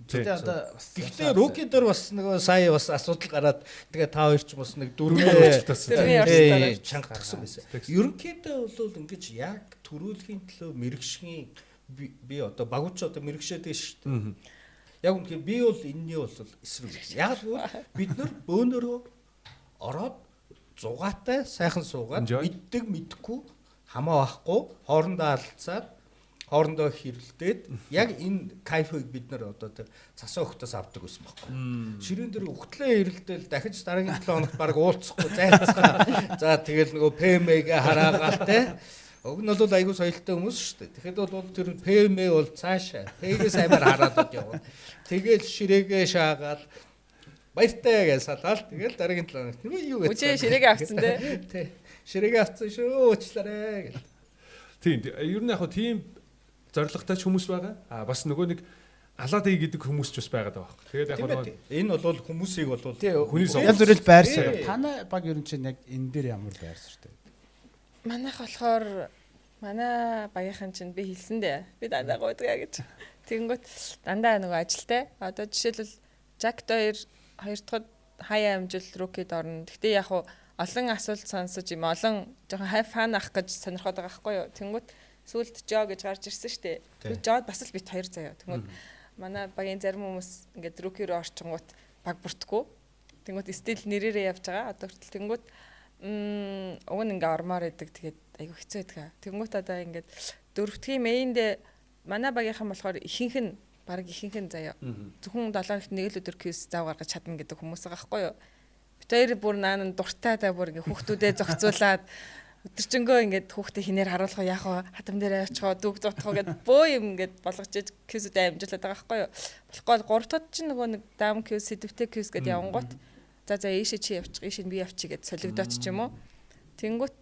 Тэгээ одоо гэхдээ руки дээр бас нөгөө сая бас асуудал гараад тэгээ та хоёр ч бас нэг дөрвөн чанга гарсан байсан. Ерөнхийдөө бол ингэж яг төрүүлэхийн төлөө мэрэгшгийн би одоо багууч одоо мэрэгшээдэг шүү дээ. Яг үнэхээр би бол энэний бол эсрэг. Яг л бид нар бөөнөрөө ороод зугаатай сайхан суугаад мэддэг мэдхгүй хамаа байхгүй хоорондоо алцаад хоорондоо хэрэлдээд яг энэ кайфыг бид нар одоо тэр цасаа өгтөөс авдаг гэсэн байхгүй. Ширээн дээр өгтлээ хэрэлдээл дахиж дараагийн 7 хоногт баг уулзахгүй зайлцгаа. За тэгэл нөгөө ПМ-гээ хараагаал те. Уг нь бол айгуу соёлтой хүмүүс шүү дээ. Тэгэхэд бол тэр ПМ бол цаашаа ПГ-с амар хараад явна. Тэгэл ширээгээ шаагаад баяртай гэж салаад тэгэл дараагийн 7 хоногт юу гэж. Үжээ ширээгээ авцсан те. Ширээгээ авцсан шүү уучлаарай гэл. Тийм ер нь яг тийм зоригтой ч хүмүүс байгаа. А бас нөгөө нэг алаад ий гэдэг хүмүүс ч бас байгаад байгаа. Тэгээд яг энэ бол хүмүүсийг бол хүний янз бүрэл байр суурь. Танай баг ер нь чинь яг энэ дээр ямар байр суурьтай? Манайх болохоор манай багийнхан чинь би хэлсэн дээ. Би дандаа гойдгаа гэж. Тэгэнгүүт дандаа нөгөө ажилтай. Одоо жишээлбэл Жак Дойр 2 дахь хаяа амжилт рукид орно. Гэтэ яг олон асуулт сонсож юм олон жоохон хай фан ах гэж сонирхоод байгаа байхгүй юу. Тэнгүүт сүлд Жо гэж гарч ирсэн шүү дээ. Тэр Жод бас л бит 2 заяа. Тэнгүүт манай багийн зарим хүмүүс ингээд руки руу орчингууд баг бүртгүү. Тэнгүүт стил нэрээрээ явж байгаа. Одоо хүртэл тэнгүүт уг нь ингээ ормоор идэг тэгээд айгу хэцүү байдаг. Тэнгүүт одоо ингээд дөрөвдгийн мэйндээ манай багийнхан болохоор ихэнх нь баг ихэнх нь заяа. Зөвхөн 7 хоногт нэг л өдөр квиз зав гаргаж чадна гэдэг хүмүүс байгаа байхгүй юу? Бид хоёр бүр наан дуртай та бүр ингээ хүүхдүүдээ зохицуулаад өдөржингөө ингээд хүүхдээ хинээр харуулах яах вэ? Хатам дээр авчихоо дүг дутах гэдэг бөө юм ингээд болгож квизүүдээ амжуулаад байгаа байхгүй юу? Болохгүй 3 дахь чинь нөгөө нэг дам квиз сэдвтэй квиз гэдэг явангууд за ийшээ чи явчих, ийшээ би явчих гэж солигдоод ч юм уу. Тэнгүүт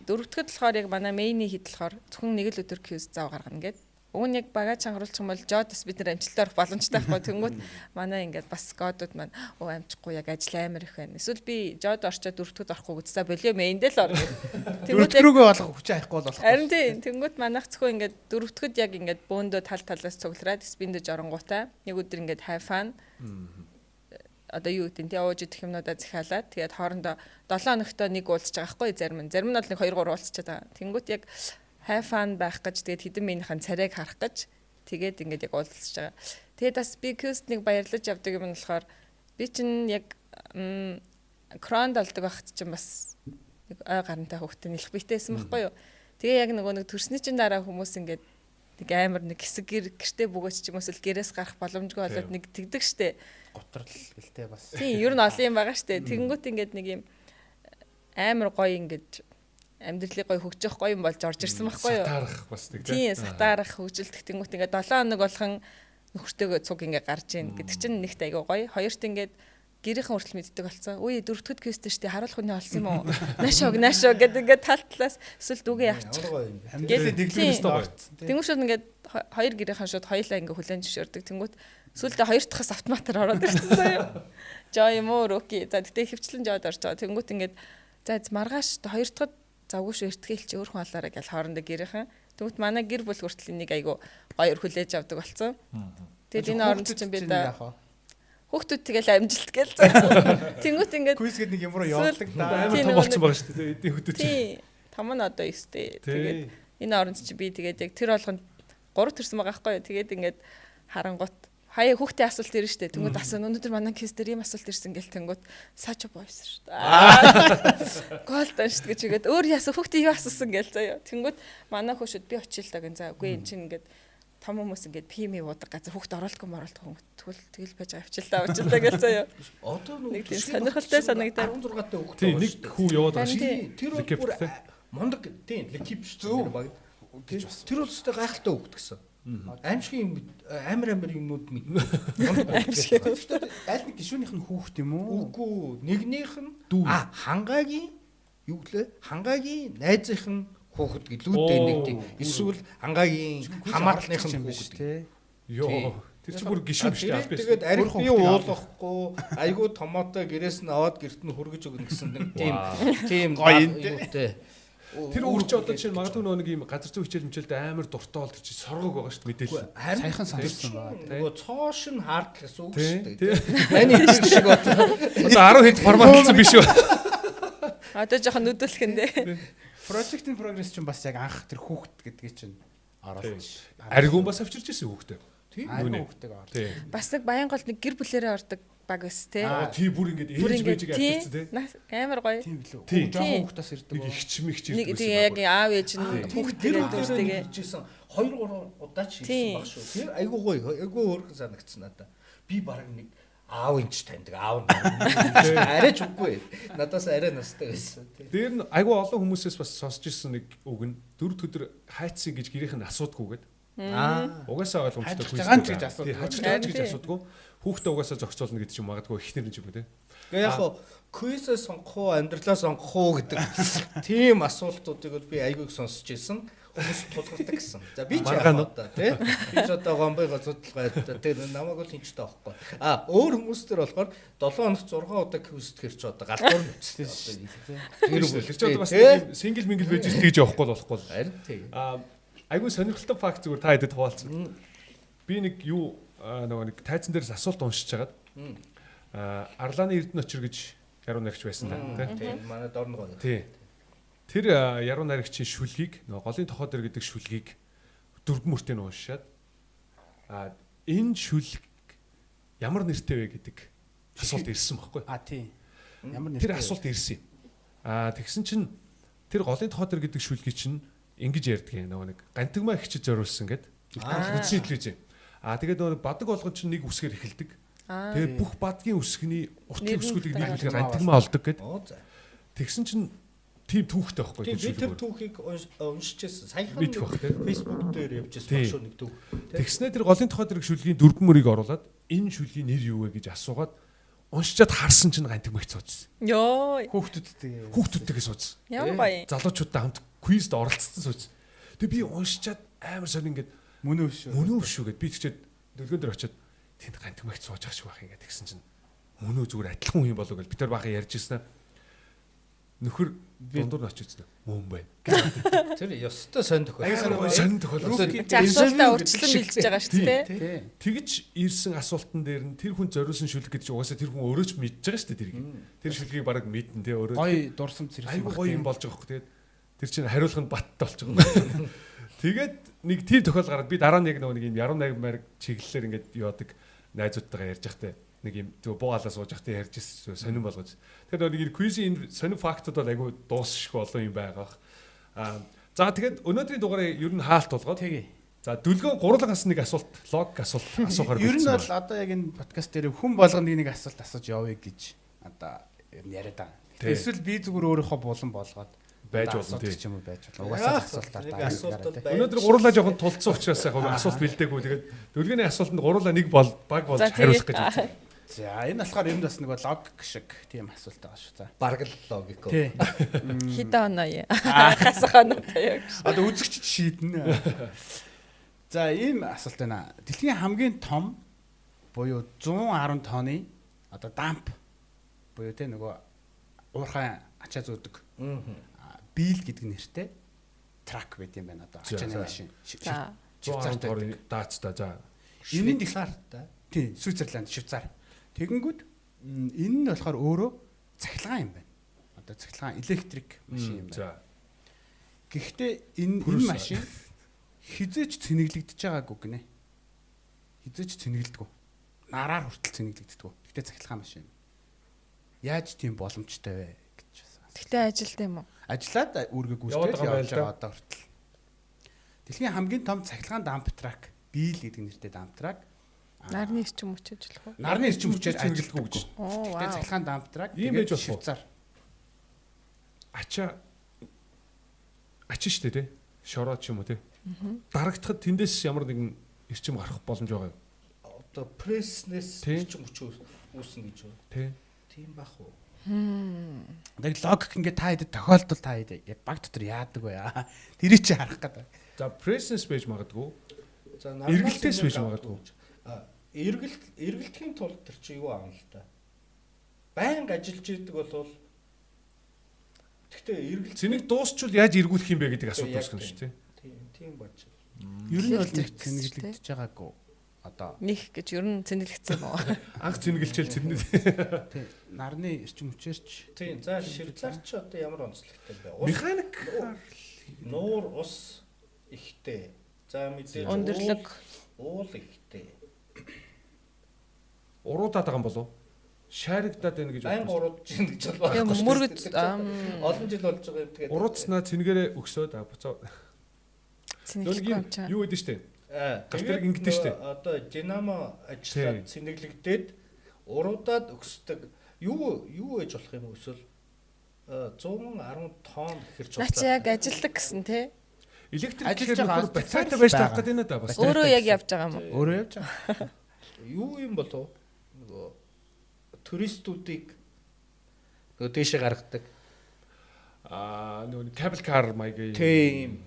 дөрөвдөд болохоор яг манай мейний хэд болохоор зөвхөн нэг л өдөр квиз зав гаргана гэд. Уг нь яг багаж хангаруулчих юм бол жодос бид нар амжилтаар боломжтой байхгүй. Тэнгүүт манай ингээд бас кодууд маань амжихгүй яг ажил амар их байна. Эсвэл би жод орчоод дөрөвдөд орохгүй гэж за болио мейндээ л орно. Тэнгүүт рүүгээ болгох хүч авахгүй бол болох. Харин тийм. Тэнгүүт манайх зөвхөн ингээд дөрөвдөд яг ингээд бөөндөө тал талаас цуглараад спиндэж оронгуудаа нэг өдөр ингээд хайфан одоо юу гэдэг нь ууж идэх юмнуудаа захиалаад тэгээд хоорондоо 7 хоногтой нэг уулзж байгаа байхгүй зарим нь бол нэг 2 3 уулзчаад байгаа. Тэнгүүт яг хайфан байх гэж тэгээд хэдэн минийхэн царайг харах гэж тэгээд ингээд яг уулзж байгаа. Тэгээд бас би квест нэг баярлаж явдаг юм нь болохоор би чинь яг кронд олдог байхад чинь бас нэг ой гарантай хөвгтөд нэлэх битээсэн байхгүй юу. Тэгээ яг нөгөө нэг төрсний чинь дараа хүмүүс ингээд нэг амар нэг хэсэг гэртээ бөгөөч ч юм уус л гэрээс гарах боломжгүй болоод нэг тэгдэг штэ. Готрол гэлтэй бас. Тийм, ер нь олон юм байгаа штэ. Тэгэнгүүт ингээд нэг юм амар гоё ингээд амьдралыг гоё хөгжих гоё юм болж орж ирсэн байхгүй юу? Сатаарах бас нэг тийм. Сатаарах хөгжилдэх тэнгүүт ингээд 7 хоног болгон нөхөртөөгөө цуг ингээд гарч ийн гэдэг чинь нэгт айгүй гоё. Хоёрт ингээд гэрийнхэн хүртэл мэддэг болсон. Үе дөрөвдөд квест штэ харуулах хүний олсон юм уу? Наашоо гэдэг ингээд тал талаас эсвэл дүгээ явчих. Ингээд дэглэмээс тоо. Тэнгүүт шууд ингээд хоёр гэрийнхэн шууд хоёлаа ингээд хүлэн зөвшөөрдөг. Тэнгүүт сүүлдээ хоёр дахьас автоматар ороод ирсэн заяа. Жоо юм уу руки. За тэгтээ хөвчлэн жоод орж байгаа. Тэнгүүт ингээд за маргааш хоёр дахьад завгүй шүү эртгээл чи өөрхөн олоорой гэж хоорондоо гэрийнхэн. Тэнгүүт манай гэр бүл хүртэл энийг айгу хоёр хүлээж авдаг болсон. Тэгээд энэ оронд чинь би да хүүхдүүд тэгэл амжилт гээл заа. Тэнгүүт ингээд квиз гэдэг нэг юм руу явуулдаг да. Амар том болсон байгаа шүү дээ. Эдийн хөтөч. Тий. Том нь одоо 9-тэй. Тэгээд энэ оронд чи би тэгээд яг тэр болгонд 3 төрсөн байгаа байхгүй юу. Тэгээд ингээд харангуут хаяа хүүхдээ асуулт ирэн штэ. Тэнгүүд асууна өнөөдөр манай квиз дээр ийм асуулт ирсэн гэл тэнгүүд саачо бойсон шүү дээ. Голдон штэ гэж игээд өөр яасан хүүхдээ юу асуусан гэл заяа. Тэнгүүд манай хөөшөд би очил та гэн за үгүй эн чинь ингээд том хүмүүс ингээд пими уудаг газар хүүхд оролдохгүй тэгэл байж байгаа авчилтаа авчилтаа гэж заяа. Одоо нэг тийм сонирхолтой санагдаад 16 та хүүхэд Тийм нэг хүү яваад байгаа шүү. Тэр бол бүр мундаг тийм ликип шүү. Тэр бол өстэй гайхалтай хүүхэд гэсэн. Аимшигын амар юмнууд мэд. Аль нэг гишүүнийх нь хүүхэд юм уу? Үгүй нэгнийх нь хангаагийн юу гэлээ? Хангаагийн найзынх нь хүүхэд гэлүүдээ нэг тийм. Эсвэл хангаагийн хамаатных нь хүүхэд тий. Йоо. Тэр чинь бүр гişүүн шүү дээ. Тэгээд арих бие уулахгүй айгуу томоотой гэрээс нь аваад гэрт нь хүргэж өгнө гэсэн нэг тийм гоё юутэй. Тэр өөрч одоо чинь магадгүй нэг юм газар зүй хичээл мчээлд амар дуртай бол тэр чинь соргог байгаа шүү дээ мэдээлэл. Сайхан сонссон байна. Нөгөө цоош нь хард гэсэн үг шүү дээ. Маний хэлсэн шиг одоо 10 хэд формат гэсэн биш үү? Одоо жоохон нүдүүлэхэндээ. Project in progress чинь бас яг анх тэр хүүхэд гэдгийг чинь оруулж. Аригун бас авчирч ирсэн хүүхдээ. Тийм хүүхдтэйг оруулж. Бас нэг баян гол нэг гэр бүлэрээ ордог баг өс тээ. Тий бүр ингээд ээж мэжиг авчирсан тий. Амар гоё. Тийм билүү. Жоохон хүүхдээс ирдэг. Нэг ихчмэгч нэг тийм яг аав ээж нь хүүхдтэй дүүстэйгээ хийжсэн 2-3 удаа ч хийсэн баг шүү. Тэр айгуу гоё, айгуу өөрхөн санагдсан надаа. Би баг нэг аав инч таньдаг аав нь арайч үгүй. Надаас арай настай байсан. Дээр нь айгүй олон хүмүүсээс бас сонсч ирсэн нэг үг нь 4 өдөр хайцсан гэж гэрийнх нь асуудаггүйгээд. Угаасаа ойлгомжтой хүйс гэж асуудаг. Хачтаж гэж асуудаггүй. Хүүхдээ угаасаа зохицуулна гэдэг чинь магадгүй ихнэр нь ч юм уу те. Тэгээ яг хоо квизээ сонгох уу, амьдралаа сонгох уу гэдэг тийм асуултуудыг би айгүйг сонсч ирсэн. Хүмүүс тулгардаг гэсэн. За би ч яах вэ тий? Би ч одоо гомбойгоо судалгаа тэр намайг бол хинчтэй авахгүй. Өөр хүмүүс төр болохоор 7 хоногт 6 удаа квизтгэр ч одоо галдуур нүцтэй тэр ч одоо бас нэг сингл мингл байж тэгж явахгүй болохгүй. Харин тий. Айгүй сонирхолтой факт зүгээр та хэдэд хуваалцсан. Би нэг юу нөгөө нэг тайзан дээрээс асуулт уншиж хагаад Арлааны Эрдэнэ очир гэж яруу найрагч байсан да тий. Манай дорногоо. Тий. Тэр яруу найрагчийн шүлгийг нөгөө голын тохоо дээр гэдэг шүлгийг дөрвөн мөртөө уншаад энэ шүлэг ямар нэртэй вэ гэдэг асуулт ирсэн байхгүй. Тийм. Ямар нэртэй. Тэр асуулт ирсэн. Тэгсэн чинь тэр голын тохоо дээр гэдэг шүлгийг чинь ингэж ярьдаг нөгөө нэг гантигмаа хичэд зориулсан гэд. Үдсийн телевиз. Тэгээд нөгөө бадаг болгон чинь нэг үсгээр эхэлдэг. Тэгээд бүх бадгийн үсгний уртлын үсгүүдийг нийлүүлэхээр гантигмаа олдог гэд. Тэгсэн чинь тийм түүхтэй байхгүй тийм тэр түүхийг уншижсэн. Саяхан Facebook дээр явжсэн баг шүү нэг түүх. Тэгснээр тэр голын тохоо дэрэг шүлгийн дөрвөн мөрийг оруулаад энэ шүлгийн нэр юу вэ гэж асуугаад уншичаад харсан чинь гантигмаа суудсан. Йоо. Хүүхдүүдтэйгээ суудсан. Ямар гоё. Залуучуудтай хамт квизд оролцсон суудсан. Тэгээ би уншичаад амар сонь ингээд мөнөө шүү гэд би тэгчээд дэлгүүн дээр очиод тэнд гантигмаа сууж ах шиг байх ингээд тэгсэн чинь мөнөө зүгээр адилхан хүн юм болов гэж бид нар баахан ярьж ирсэн. Нөхөр дундуур нь очиж үзсэн. Мөн бай. Тэр ёстой сонь тохиол. Сонь тохиол. Асуултаа урьдчилан бэлдэж байгаа шүү дээ. Тэгж ирсэн асуултан дээр нь тэр хүн зориулсан шүлэг гэдэг чинь угаасаа тэр хүн өөрөө ч мэдж байгаа шүү дээ тэрийг. Тэр шүлгийг бараг мэдэн тий өөрөө. Гоё дурсамж зэрэг. Айгу гоё юм болж байгаа хөх тэгээд тэр чинь хариулах нь баттай болж байгаа. Тэгээд нэг тийм тохиол гараад би дараа нь яг нэг юм яруу найраг чиглэлээр ингээд яадаг найзуудтайгаа ярьж байхдаа нэг юм зөв буугаалаа сууж байхдаа ярьж ирсэн сонирн болгож. Тэгэхээр нэг квизийн сонирн фактууд бол айгүй дуусших олон юм байгаа. За тэгээд өнөөдрийн дугаарыг ер нь хаалт болгоод за дүлгön гурван нэг асуулт логик асуулт асуухаар байна. Ер нь бол одоо яг энэ подкаст дээр хүн болгоно нэг асуулт асууж явъя гэж одоо яриад байгаа. Эсвэл би зүгээр өөрийнхөө булан болгоод байж болно тийм юм байж болно. Угаасаа асуултаар дараа. Өнөөдөр гурлаа жоохон тулцсан учраас яг асуулт бэлдээгүй. Тэгээд дүлгэний асуултанд гурлаа нэг бол баг болж хариулах гэж байна. За энэ болохоор энд бас нэг логик шиг тийм асуулт байгаа шүү. За. Бараг л логик. Хэдэн оноо яа. Хасах оноо таяа. Одоо үзэгчд шийднэ. За ийм асуулт байна. Дэлхийн хамгийн том буюу 110 тонны одоо дамп буюу те нөгөө уурхай ачаа зөөдөг. Бийл гэдэг нэртэй трак байт юм байна одоо ачааны машин. Швейцарт даацтай за. Энэ дэлхийд тий Свицерланд Швейцар. Тэгэнгүүт энэ нь болохоор өөрөө цахилгаан юм байна. Одоо цахилгаан электрик машин юм байна. Гэхдээ энэ машин хизээч цэнэглэгдэж байгаагүй гинэ. Хизээч цэнэглэдэггүй. Нараар хүртэл цэнэглэгддэг. Гэхдээ цахилгаан машин. Яаж тийм боломжтой вэ гэж асуусан. Гэхдээ ажилтай юм уу? Ажиллаад үүргээ гүйцэтгэж явж байгаа одоо хүртэл. Дэлхийн хамгийн том цахилгаан дамп трак Бийл гэдэг нэртэй дамтраг. Нарны эрчим хүч ажиллах уу? Нарны эрчим хүчээр цэнгэлдэггүй гэж. Оо Гэтэ вау. цахилгаан дамтраг Ийм байж болох уу? Швейцар. Ачаа штэ тий. Шороо ч юм уу тий. Дарагдахад тэндээс ямар нэгэн эрчим гарах боломж байгаа юу? Одоо пресснес Тий. ч юм уу үүснэ гэж байна. Тий. Тийм бах уу? Яг логик ингээд та хэд тохиолдол та хэд яг баг дотор яадаг вэ? Тэрийг чи харах гэдэг. За presence байж магадгүй. За Эргэлтээс биш магадгүй. Эргэлдэхийн тулд тэр чи юу аав л та. Байнга ажиллаж идэг болвол тэгтээ эргэлт Цэнийг дуусчвал яаж эргүүлэх юм бэ гэдэг асуудал үүсгэн шүү дээ. тийм бач. Ер нь бол нэг Зэрэг цэнгэлэгдэж байгаагүй. Одоо Них гэж ер нь цэнгэлэгдсэн юм уу? Анх цэнгэлчэл цэнэ. тий нарны эрчим хүчээрч Тийм. За Швейцар ч одоо ямар онцлогтой бэ? Механик Нуур ус ихтэй. За мэдээж Өндөрлөг. уул ихтэй. уруудаад байгаа юм болов? Шааригдаад байна гэж Байнга бодсон. уруудж ийн гэж байна. Тийм мөргөж Олон жил болж байгаа юм тэгээд. Уруудснаа цэнгэрээ өгсөөд буцаа. цэнгэлэхгүй юм чаа. Юу гэдэг штэ? Тэгээд Галтэрэг ингэдэж штэ. Одоо Динамо ажиллаад цэнэглэгдээд уруудаад өксдөг. Юу ээж болох юм эсвэл 110 тонн гэхэрч Наач яг ажилдаг гэсэн тий. Электрик Ажиллаж гэхээр байгаа нөхөр батарейтай байж таарах гэдэг нь да бас. Өөрөө яг явж байгаа юм уу? өөрөө явж байгаа. юу юм болов? Нөгөө туристуудыг нөгөө дээшээ гаргадаг. Нөгөө кабел кар маягийн.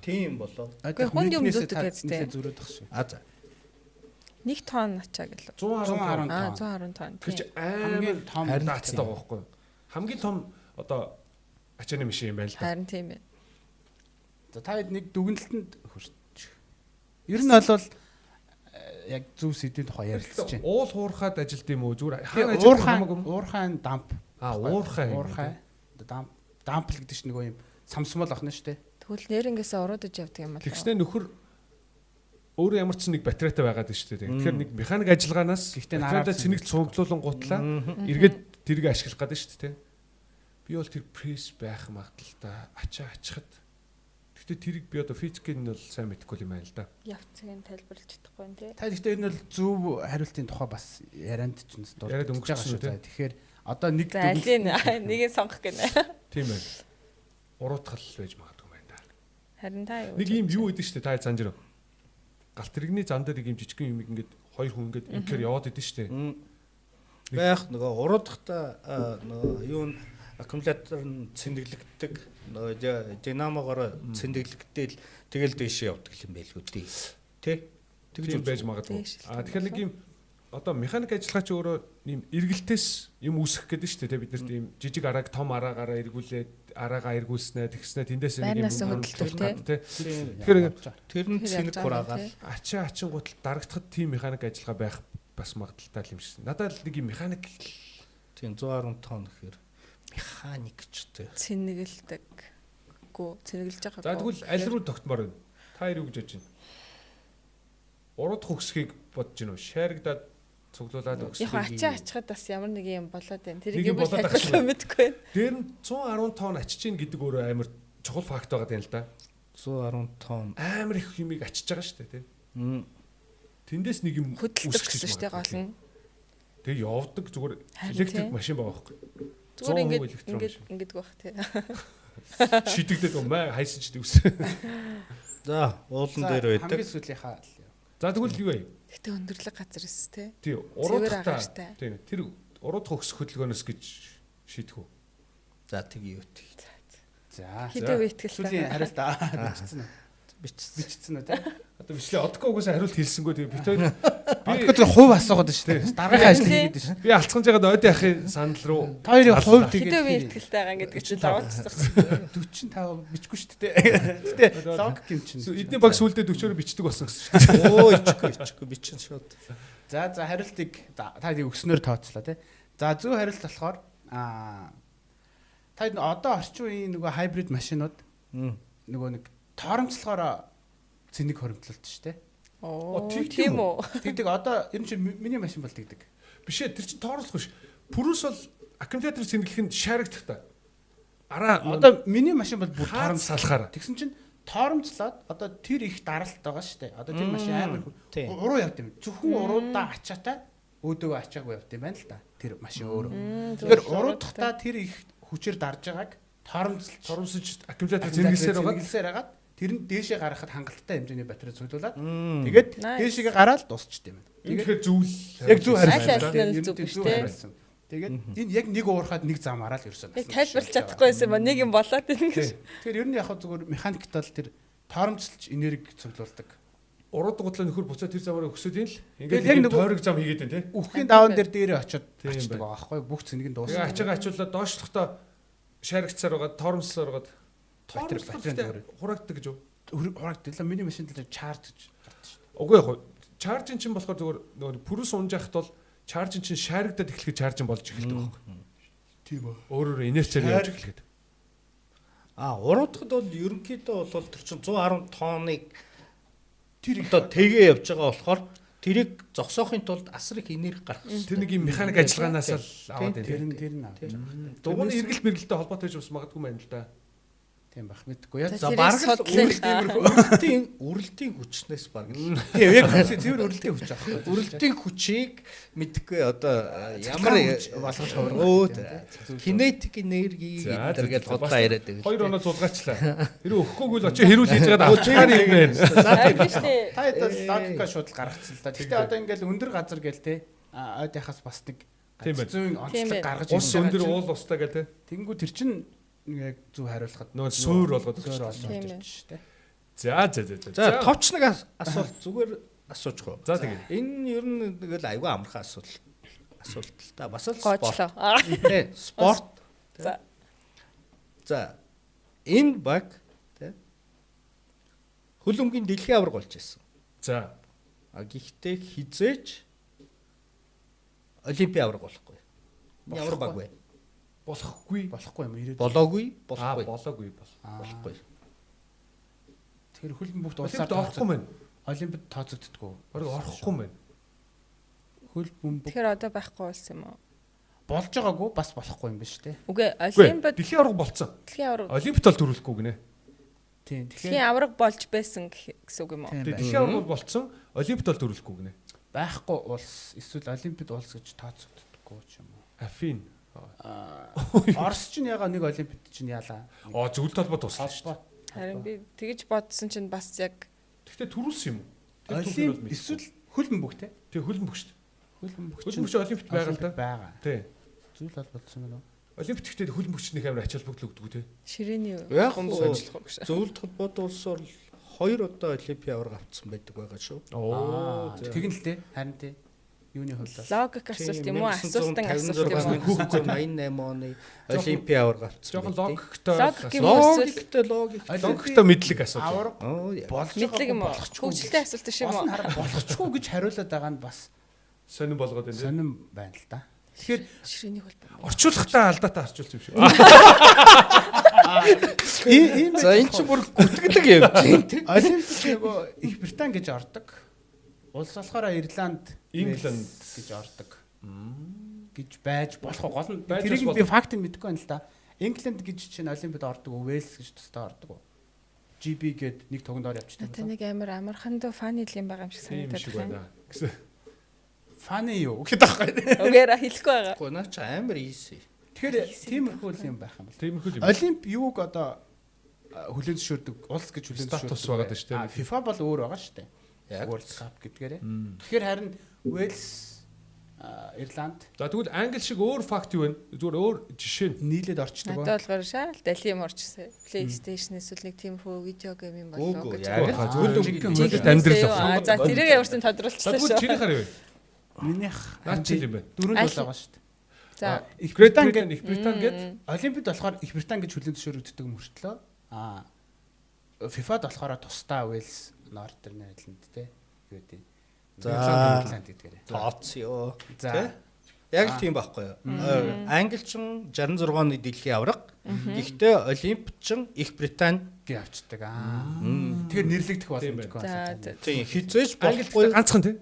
Тийм болов. Гэхдээ хүнд юм зүйтэй гэжтэй. Зүрээд тах шиг. За 1 тонн ачаа гэлээ. 110 110 тонн. гэж Хамгийн амар том харилцаатай байгаа байхгүй юу? Хамгийн том одоо ачааны машин юм байна л да. Харин тийм ээ. За та хэд нэг дүгнэлтэнд хүрч. Ер нь бол яг зөв сэдвийн тухай ярилцж байна. Уул хуурахад ажилд юм уу? Зүгээр Тэгээ хаана ажиллах хамаагүй юм? уурхайн дамп. Уурхай. Уурхай. Дамп л гэдэг чинь нөгөө юм самсмал ахна штэ. Тэгвэл нэрнгээсээ уруудаж явдаг юм бол. Тэгснэ нөхөр өөрөө ямар ч нэг батарейтай байгаад байна шүү дээ. Тэгэхээр нэг механик ажиллагаанаас Гэхдээ батарейтай цэнийг цуглуулсан гутлаа эргээд тэрийг ашиглах гэдэг шүү дээ. Би бол тэр пресс байх магадaltaа ачаа ачхад. Гэхдээ тэрийг би одоо физикийг нь бол сайн мэдэхгүй юм байна л да. Явцыг нь тайлбарлаж чадахгүй юм тий. Та гэхдээ энэ бол зөв хариултын тухай бас ярианд ч Яриад өнгөрсөн шүү. үү, тий? Тэгэхээр одоо нэг За алийг нэгийг сонгох гинэ. Тийм байна. Уруутгал байж магадгүй байна да. Харин та юу? Нэг юм юу гэдэг шүү дээ. Та занж руу. Галт тэрэгний зан дээр нэг юм жижигхэн юм ингээд хоёр хүн ингээд инкер яваад идэв шүү дээ. байх нөгөө уруудахта нөгөө юу н аккумулятор нь цэнэглэгддэг нөгөө динамогоор цэнэглэгдээл тэгэл дээшээ явдаг юм байлгүй тий. Тэ? Тэгж байж магадгүй. Дээш л Тэгэхээр нэг юм одоо механик ажиллагаач өөрөө ийм эргэлтээс юм үүсгэх гэдэг шүү дээ. Бид нарт ийм жижиг арааг том араагаараа эргүүлээд араагаа эргүүлснэ тэгснэ тэндээс нэг юм Байнаас хөдөлдөг, тий. Тэгэхээр Тэр нь цэнэг хураагаал. ачаа ачин гутал дарагдахад тийм механик ажиллагаа байх бас магадaltaй юм шиг. Надад л нэг юм механик Тийм 110 тонн гэхээр механикчтэй. цэнэгэлдэг. Гүү цэнэгэлж байгаа. За тэгвэл аль руу тогтмоор байна? Та юу гэж бодож байна? Уруудах өгсхийг бодож байна уу? Шааригдаад цуглуулад Яг өгсхийг. ачаа ачхад бас ямар нэг юм болоод байна. Нэг Тэрийг юм юу болоод болоод ахшгүй. мэдгүй байна. Дээр нь 110 тонн ачиж гин гэдэг өөрөө амар чухал факт байгаа юм л да. 110 тонн. Амар их юмыг ачиж байгаа шүү дээ, тий. Мм. Тэндээс нэг юм Хөдөлдөг гэсэн шүү дээ гол нь. Тэгээ явдаг зүгээр Харин электрик тий. машин байгаа байхгүй. Зүгээр 100% ингээд электрон ингээд машин. ингээд байх тий. Шидэгдээд өмөө хайсан ч дүүс. За уулан дээр байдаг. Хамгийн сүүлийнхаа За тэгвэл юу вэ? Гэтэ өндөрлөг газар эс тий. Тий, Цэвэр уруудахтаа. агаартай. Тий, тэр уруудах өгсөх хөдөлгөөнөөс гэж шийдэх үү? За тгий юу тий. За. Хитэ үетгэл Сүүлийн хариулт бичсэн үү? Бичсэн. Бичсэн үү те? Одоо бичлээ одко угаасаа хариулт хэлсэнгүй тэгээ бит хоёр Одгоо зөв хувь асуугаад шүү дээ. Дараагийн ажил хийгээд шүү. би алцхан жагаад ойд яхахын санал руу Та хоёрын хувь хитэ тэгээд үеэтгэлтэй байгаа гэдэг чинь даваалцсан. 45 бичихгүй шүү дээ. Гэтэ логик юм чинь. эдний баг сүулдэ 40-өөр бичдэг болсон гэсэн шүү дээ. Оо ичихгүй бичин шууд. За хариултыг та өгснөөр тооцлоо те. За зөв хариулт болохоор та одоо орчин үеийн нөгөө хайбрид машинууд нөгөө нэг тооромцлохоор цэнийг хоримтлуулдаг шүү дээ. Оо тийм тийм үү. Тэгдэг одоо ер нь чи миний машин бол тэгдэг. Биш ээ тэр чинь тоорлох биш. Пүрүс бол аккумулятор цэнгэлэх нь шаарагдах та. Араа Одоо миний машин бол бүр таарам тооромц салахаар. Тэгсэн чинь торомцлоод одоо тэр их даралт байгаа шүү дээ. Одоо тэр машин амар Тийм. уруу явд юм. Зөвхөн уруудаа ачаатай өөдөгөө ачаагүй явд юм байна л да. Тэр машин өөрөө. Тэгэхээр уруудахтаа тэр их хүчээр дарж байгааг торомсолж аккумулятор зэрэглэсээр байгаа. зэрэглэсээр хагаад тэр нь дээшээ гаргахад хангалттай хэмжээний батарей цуглуулад тэгээд дээшээгээ гараад дуусчт юм байна. Тэгэхээр зүйл Яг зөв Аль хариулсан. аль нь зөв шүү дээ. Тэгээд энэ яг нэг уурахад нэг зам араад ерөөсөө. Яг тайлбарлаж чадахгүй байсан ба нэг юм болоод байна гэж. Тэгэхээр ер нь яг зүгээр механикт бол тэр торомцолж энерги цуглуулдаг. урууд гутлаа нөхөр буцаа тэр замаараа өсөд юм л. Ингээд яг Ингээд нэг тойрог зам хийгээд байна тий. Үххийн даван дээр дээрээ очиод Тийм ачдаг байна. байгаа байхгүй бүх цэнийг нь Тэгээ дуусна. ачаагаа ачуулаад доошлохдоо шаргацаар байгаа, торомсоор байгаа. Батарей дээр хураагддаг гэж юу? хураагддаг. Миний машин дээр чарж гэж гардаг шүү дээ. Үгүй яг чаржин чинь болохоор зүгээр нөгөө пүрүс унжахт бол чаржин чинь шаргадаад эхлэхэд чаржин болж эхэлдэг байхгүй. Тийм ба. Өөрөөр инерциаар явж эхлэхэд. Уруудахад бол ерөнхийдөө бол тэр чинь 110 тонныг тэр одоо тэгээ явж байгаа болохоор тэрийг зогсоохын тулд асар их энерги гаргах хэрэгтэй. Тэр нэг юм механик ажиллагаанаас л аваад Тэр байна. нь тэр нь авч. Дугуйн эргэлт мэргэлтэй холбоотой байж бас магадгүй байна л да. Тийм бах мэдгүй яа. За тэрийг бараг л судлаа. үрлтийн хүчнээс баг л Тийм яг цэвэр өрөлтийн хүч аахгүй. үрлтийн хүчийг мэдхгүй одоо ямар болгож хувиргах. кинетик энерги За, гэдэг за, бодлоо яриад байгаа. 2 оноо зулгаачлаа. Хэрэв өгөхгүй л очиж хэрүүл хийж байгаа авчихаар юм байна. Тийм шүү дээ. Та хэд бол логика шууд л гаргацсан л да. Гэхдээ одоо ингээл өндөр газар гээл те ойдынхаас бас нэг Тийм байна. зүүн онцлог гаргаж Ус өндөр уул устай гэх тээ. Тэнгүү тэр чин яг зөв хариулахад Нөгөө суур болгоод суур өгч. болгоод Тийм өгч те. За. За товч нэг асуулт зүгээр асууж гоо. За тэгээ. Энэ ер нь тэгэл аюу амархан асуулт л та бас л Гоочлоо. Тий, спорт. За. За энэ баг тий хөлөмгийн дэлхийн аварга болж ирсэн. За. Гэхдээ хизээч олимпийн аварга болохгүй. Ямар баг вэ? Болохгүй. Болохгүй юм ирээд. Болоогүй, Болоогүй болохгүй. болохгүй. Болохгүй. Тэр хөлбөмбөгт Олимпиад улсаар орохгүй мэн. Олимпиад тооцогддггүй. Бараг орохгүй мэн. Хөлбөмбөг Тэгэхээр одоо байхгүй болсон юм уу? болж байгаагүй бас болохгүй юм ба шүү дээ. Үгүй Үгүй. Олимпиад Дэлхийн аварга болцсон. дэлхийн аварга Олимпиад бол төрүүлэхгүй гинэ. Тийм. дэлхийн аварга болж байсан гэсэн үг юм уу? Тийм Дэлхийн аварга бол болцсон. Олимпиад бол төрүүлэхгүй гинэ. байхгүй улс эсвэл Олимпиад улс гэж тооцогддоггүй ч юм уу. Афин. Орос ч яга нэг Олимпиад чинь яалаа. Зөвлөлт толгой туслаа шүү дээ. Харин би тэгж бодсон чинь бас яг Гэхдээ төрүүлсэн юм уу? Тэр түүх нь бол Олимп мэдгүй. эсвэл хөлбөмбөг те. Тэг хөлбөмбөг шүү дээ. Хөлбөмбөг Хөлбөмбөг Олимпиад байгаа л да. байгаа. Тий. Зүйл бол болсон юм уу? Олимпиад гэхдээ хөлбөмбөгч нэг амар ач холбогдол өгдөг тий. ширээний Яг бөмбөг уу. ажиллах уу гэж. Зөвлөлт холбоот улсаар 2 удаа олимпийн аварга авцсан байдаг байгаа шүү. Тэгэн л те. Харин те. Юуны хувьд бол Логик асуулт юм уу? Асуултан асуулт юм уу? 1988 оны олимпийн аварга авцсан. Жоохон логиктой Логик юм уу? Логиктэй мэдлэг асууж. аварга Оо болж Мэдлэг юм уу? болохчгүй. Хөгжилтэй асуулт шүү Олон юм уу? хараа болохчгүй гэж хариулаад байгаа нь бас Сонирн болгоод байна. сонирн байна л да. Тэгэхээр Ширээний хөлбөмбөг. Орчуулгатай алдаатай харчуулсан юм шиг. ийм За эн чинь бүр гүтгэлэг юм чинь. Олимпик нөгөө Их Британи гэж ордог. Улс болохоор Ирланд, Ингланд гэж ордог. гэж байж болох гол нь Байж тэрийг бас би фактыг мэдэхгүй байна л да. Ингланд гэж чинь Олимпиад ордог, Уэльс гэж тусдаа ордог. GB гээд нэг тогондоор явчихдаг. Надад нэг амархан дөө фаны л юм байгаа юм шиг тийм санагдаад шиг байна. байна. Гэсэн. Фаны юу гэхэд байгаа. Үгээр хэлэхгүй байгаа. Гэхдээ наа чи амар easy. Тэгэхээр тиймэрхүү л юм байх юм бол. Тиймэрхүү юм. Олимп юуг одоо хүлээн зөвшөөрдөг, улс гэж хүлээн Статус зөвшөөрдөг. байгаа даа шүү дээ. FIFA бол өөр байгаа шүү дээ. Яг World Cup гэдгээрээ. Тэгэхээр харин Уэльс, Ирланд За тэгвэл англи шиг өөр факт юу вэ? Зүгээр өөр жишээ нь. нийлээд орчдөг ба. Надад болохоор шаал дали юм орчихсан. PlayStation эсвэл нэг тиймэрхүү видео гейм юм болоо Үгүй, гэж. яг Баха, л зөвхөн Жинхэнэ амьдрал юу? авсан. За тэрийг ямарсан За тодруулчихлаа тэгвэл шүү. чиний хараа юу? Минийх Наад чи юм байна. дөрөв Аль- бол байгаа шүү дээ. За Их Great Британи Britain, Их Британи гээд Олимпиад болохоор Их Британи гэж хүлээн зөвшөөрөгддөг мөртлөө FIFA-д болохоор тусдаа Уэльс, Northern Ireland те юу гэдэг. За. Ирланд гэдгээрээ. тооцё. За. Яг л тийм байхгүй юу? Англичин 66 оны дэлхийн аварга. Гэхдээ Олимпчин Их Британи гээ авчдаг. Тэгэхээр нэрлэгдэх боломжгүй За, байна. тийм хизээж англи болохгүй. ганцхан тий.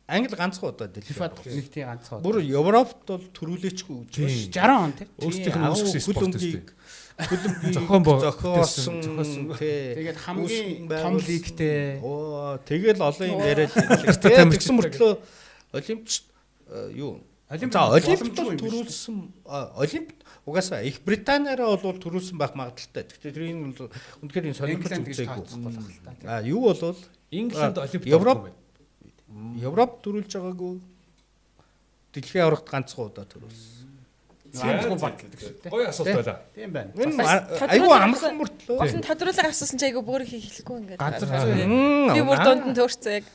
Англи ганцхан удаа дэлхийн FIFA-д аварга. нэг тийм ганцхан. Бүр Европт бол төрүүлээчгүй Тийм. гэж. 60 он тий. Өөрсдийнх нь үүсгэсэн спорт хөлөмгийг зохиосон Тэгээд хамгийн том лигтэй тэгэл олон юм яриад тэгсэн мөртлөө олимпич юу олимпиад төрүүлсэн олимп угаасаа Их Британиараа бол төрүүлсэн байх магадaltaй. Гэхдээ тэрийн үнэхээр сонирхолтой үзээгүй. Юу болвол Ингланд олимпиад Европ төрүүлж байгаагүй. Дэлхийн аврагт ганцхан удаа төрүүлсэн. ганцхан баг гэдэг шүү дээ. Гоё асуулт байлаа. Тийм байна. Айгу амархан мөртлөө. Болон тодруулга авсан чи айгу бүр хийхгүй ингээд. Ганцхан Би бүр дунд нь төөрцөө яг.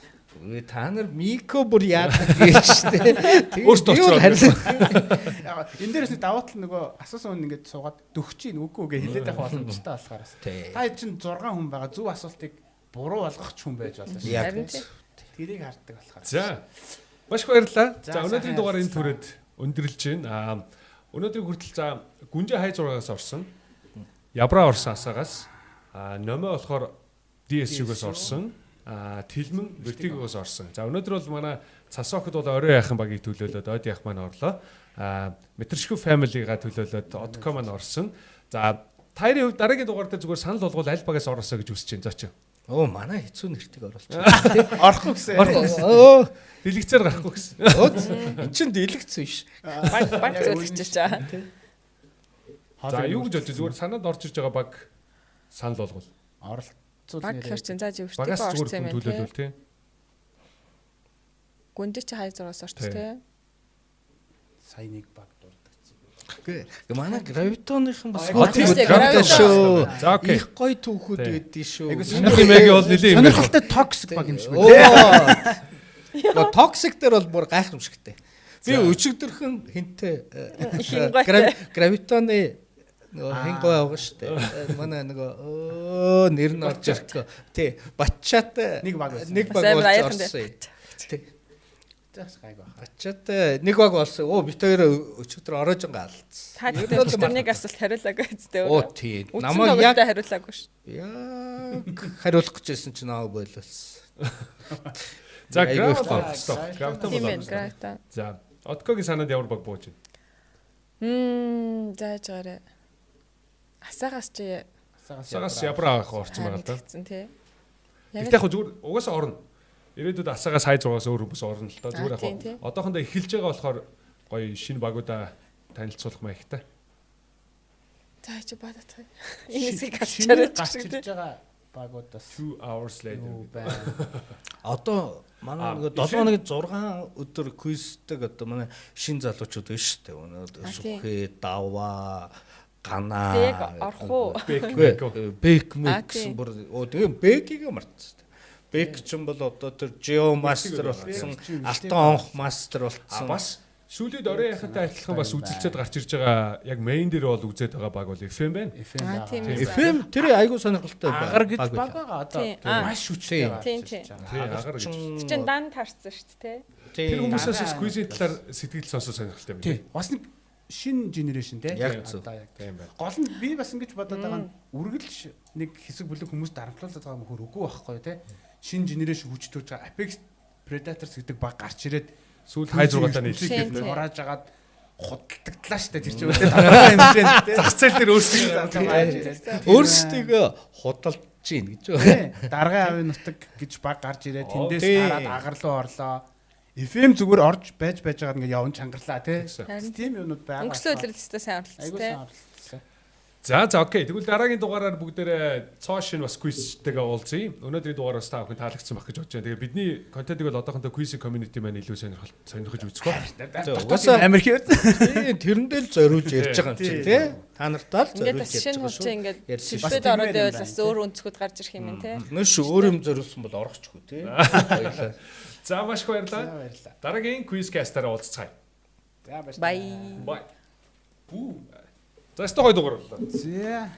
Та нар мико бүр яадаг гэж штэ. Өөртөө очроо. Энэ дээрээс даваа тал нөгөө асуусан хүн ингээд суугаад дөхчих нүггүй гэж хэлээд байх боломжтой болохоор. Та чинь 6 хүн байгаа зөв асуултыг буруу болгох ч хүн байж болно шүү. Харин тийм. Тэрийг харддаг болохоор. За. Маш их баярлалаа. За өнөөдрийн дугаар энэ түрээд өндөрлж байна. Өнөөдрийн хүртэл за Гүнжи хай 6-аас орсон. Ябра орсон асаагаас номоо болохоор DSG-гээс орсон. Тэлмэн Вертигоос орсон. За өнөөдөр бол манай цас охид бол орой яахын багийг төлөөлөөд од яах маань орлоо. Метршгүй family-га төлөөлөөд одко маань орсон. За таарийн хувьд дараагийн дугаар дээр зүгээр санал болгоод аль багаас ороосоо гэж үсэж байна. Зооч. Манай хэцүү нэртийг оруулчих. Орохгүй гэсэн. Дэлгэцээр гарахгүй гэсэн. Эн чин дэлгэц биш. Баг зөвлөж чаа. За юу гэж бодож зүгээр санаад орж ирж байгаа баг санал болгол. Баг гэхэр чин зааж өвчтэй Багаас орсон зүгээр юм хүн төлөөлөл тий. Гүнжи чи хай 6-аас орсон тий. Сая нэг баг дурдагцсан. Гэ манай гравитоныхан бас тийм шүү. шүү. За окей. Их гоё түүхүүд байдгийн шүү. Сонирхол маяг бол нэлээ юм байна. Сонирхолтой токсик баг юм шиг байна. Токсик дээр бол бүр гайхамшигтай. Би өчигдөрхөн хинтээ гравитоны нөгөө хингой байгаа шүү дээ. Манай нөгөө нэр нь орж ирэхгүй. Тий, Батчаатай Нэг баг байсан. Нэг баг болж орсон. Тий. Заас гайг байна. Батчаатай нэг баг болсон. Би тэр өчигдөр оройж байгаа алдсан. Та тэр нэг асуулт хариулаагүй үстэй. Тий. Намайг яг хариулаагүй ш. Яг хариулах гэжсэн чинь аа бойлуулсан. За гравитон Тийм болоо. гравитон. За Откогийн санаанд ямар баг бууж байна? Зааж гараа. Асаагаас чи Асаагаас ябраа авах орсон байгаа л да. Тэгсэн тий. Тэгтээ яг зүгээр угаасаа орно. Ирээдүйд асаагаас хай 6-аас өөр хүмүүс орно л доо. Зүгээр яг одоохондоо эхэлж байгаа болохоор гоё шинэ багуудаа танилцуулах маягтай. За чи бадаад байгаа. Энэсийг авчаарай гарч ирж байгаа багуудаас 2 hours later байна. Одоо манай нэг 7 хоногийн 6 өдөр квизтэй одоо манай шин залуучууд байна шүү дээ. Өнөөдөр Сүхэ, Даваа, Ганаа. Тэг орох уу? Бэк гэсэн бүр тэгээ Бэкийг мартсан. Бэк ч юм бол одоо тэр Geo Master болсон, Алтан онх Master болсон. Бас сүүлийн орой яхатай адилхан бас үзэлцээд гарч ирж байгаа яг main дээр бол үзээд байгаа баг бол FM байна. FM тэр айгуу сонирхолтой байна. Агаар гэж баг байгаа одоо маш хүчтэй байгаа. Тийм. Тий агаар гэж. Чин дан тарцсан шүү дээ тий. Тэр хүмүүсээс quiz-ийн талаар сэтгэл сонсох сонирхолтой байна. Тий. Бас нэг шинэ генерашн тий. Яг зөв. Тийм байна. Гол нь би бас ингэж бодоод байгаа нь үргэлж нэг хэсэг бүлэг хүмүүст дарамтлуулаад байгаа мөхөр үгүй байхгүй тий. Шинэ генерашн хүч төрж байгаа Apex Predators гэдэг баг гарч ирээд сүүл хай 6-таа нийлж хурааж агаад худалдагдлаа штэ тэр чинь үлээ тараа юм шиг тий. зах зээл дээр өөрсдөө Өөрсдөө худалдаж гин гэж байна. Даргын авийн нутаг гэж баг гарч ирээд тэндээс хараад агаар руу орлоо. FM зүгээр орж байж байгаад ингээд явн чангарлаа тий. Тийм юмнууд байгаа. Өнгөрсөн өдрөлтөд сайн оролцсон Айгуу тий. сайн оролцсон. За окей. Тэгвэл дараагийн дугаараар бүгдээрээ цоо шин бас quizтэйгээ уулзъя. Өнөөдрийн дугаараас та бүхэн таалагдсан байх гэж бодож байна. Тэгээ бидний контентыг бол одоохондоо quiz community маань илүү сонирхож үзэх ба. Угаасаа амир хийв. Тэрэндээ л зориулж ярьж байгаа юм чи тий. Та нартаа л Ингээд зориулж бас ярьж шинэ байгаа хүч шүү. ингээд Ярьсан шүү. шилбэд ороод байвал бас өөр өнцгүүд гарч ирэх юм тий. Нөөш өөр юм зориулсан бол орохчгүй тий. Баярлалаа. За маш их баярлалаа. Дараагийн quizcast-аараа уулзцгаая. За баярлалаа. Bye. Bye. За өстой гоё дугаар боллоо. За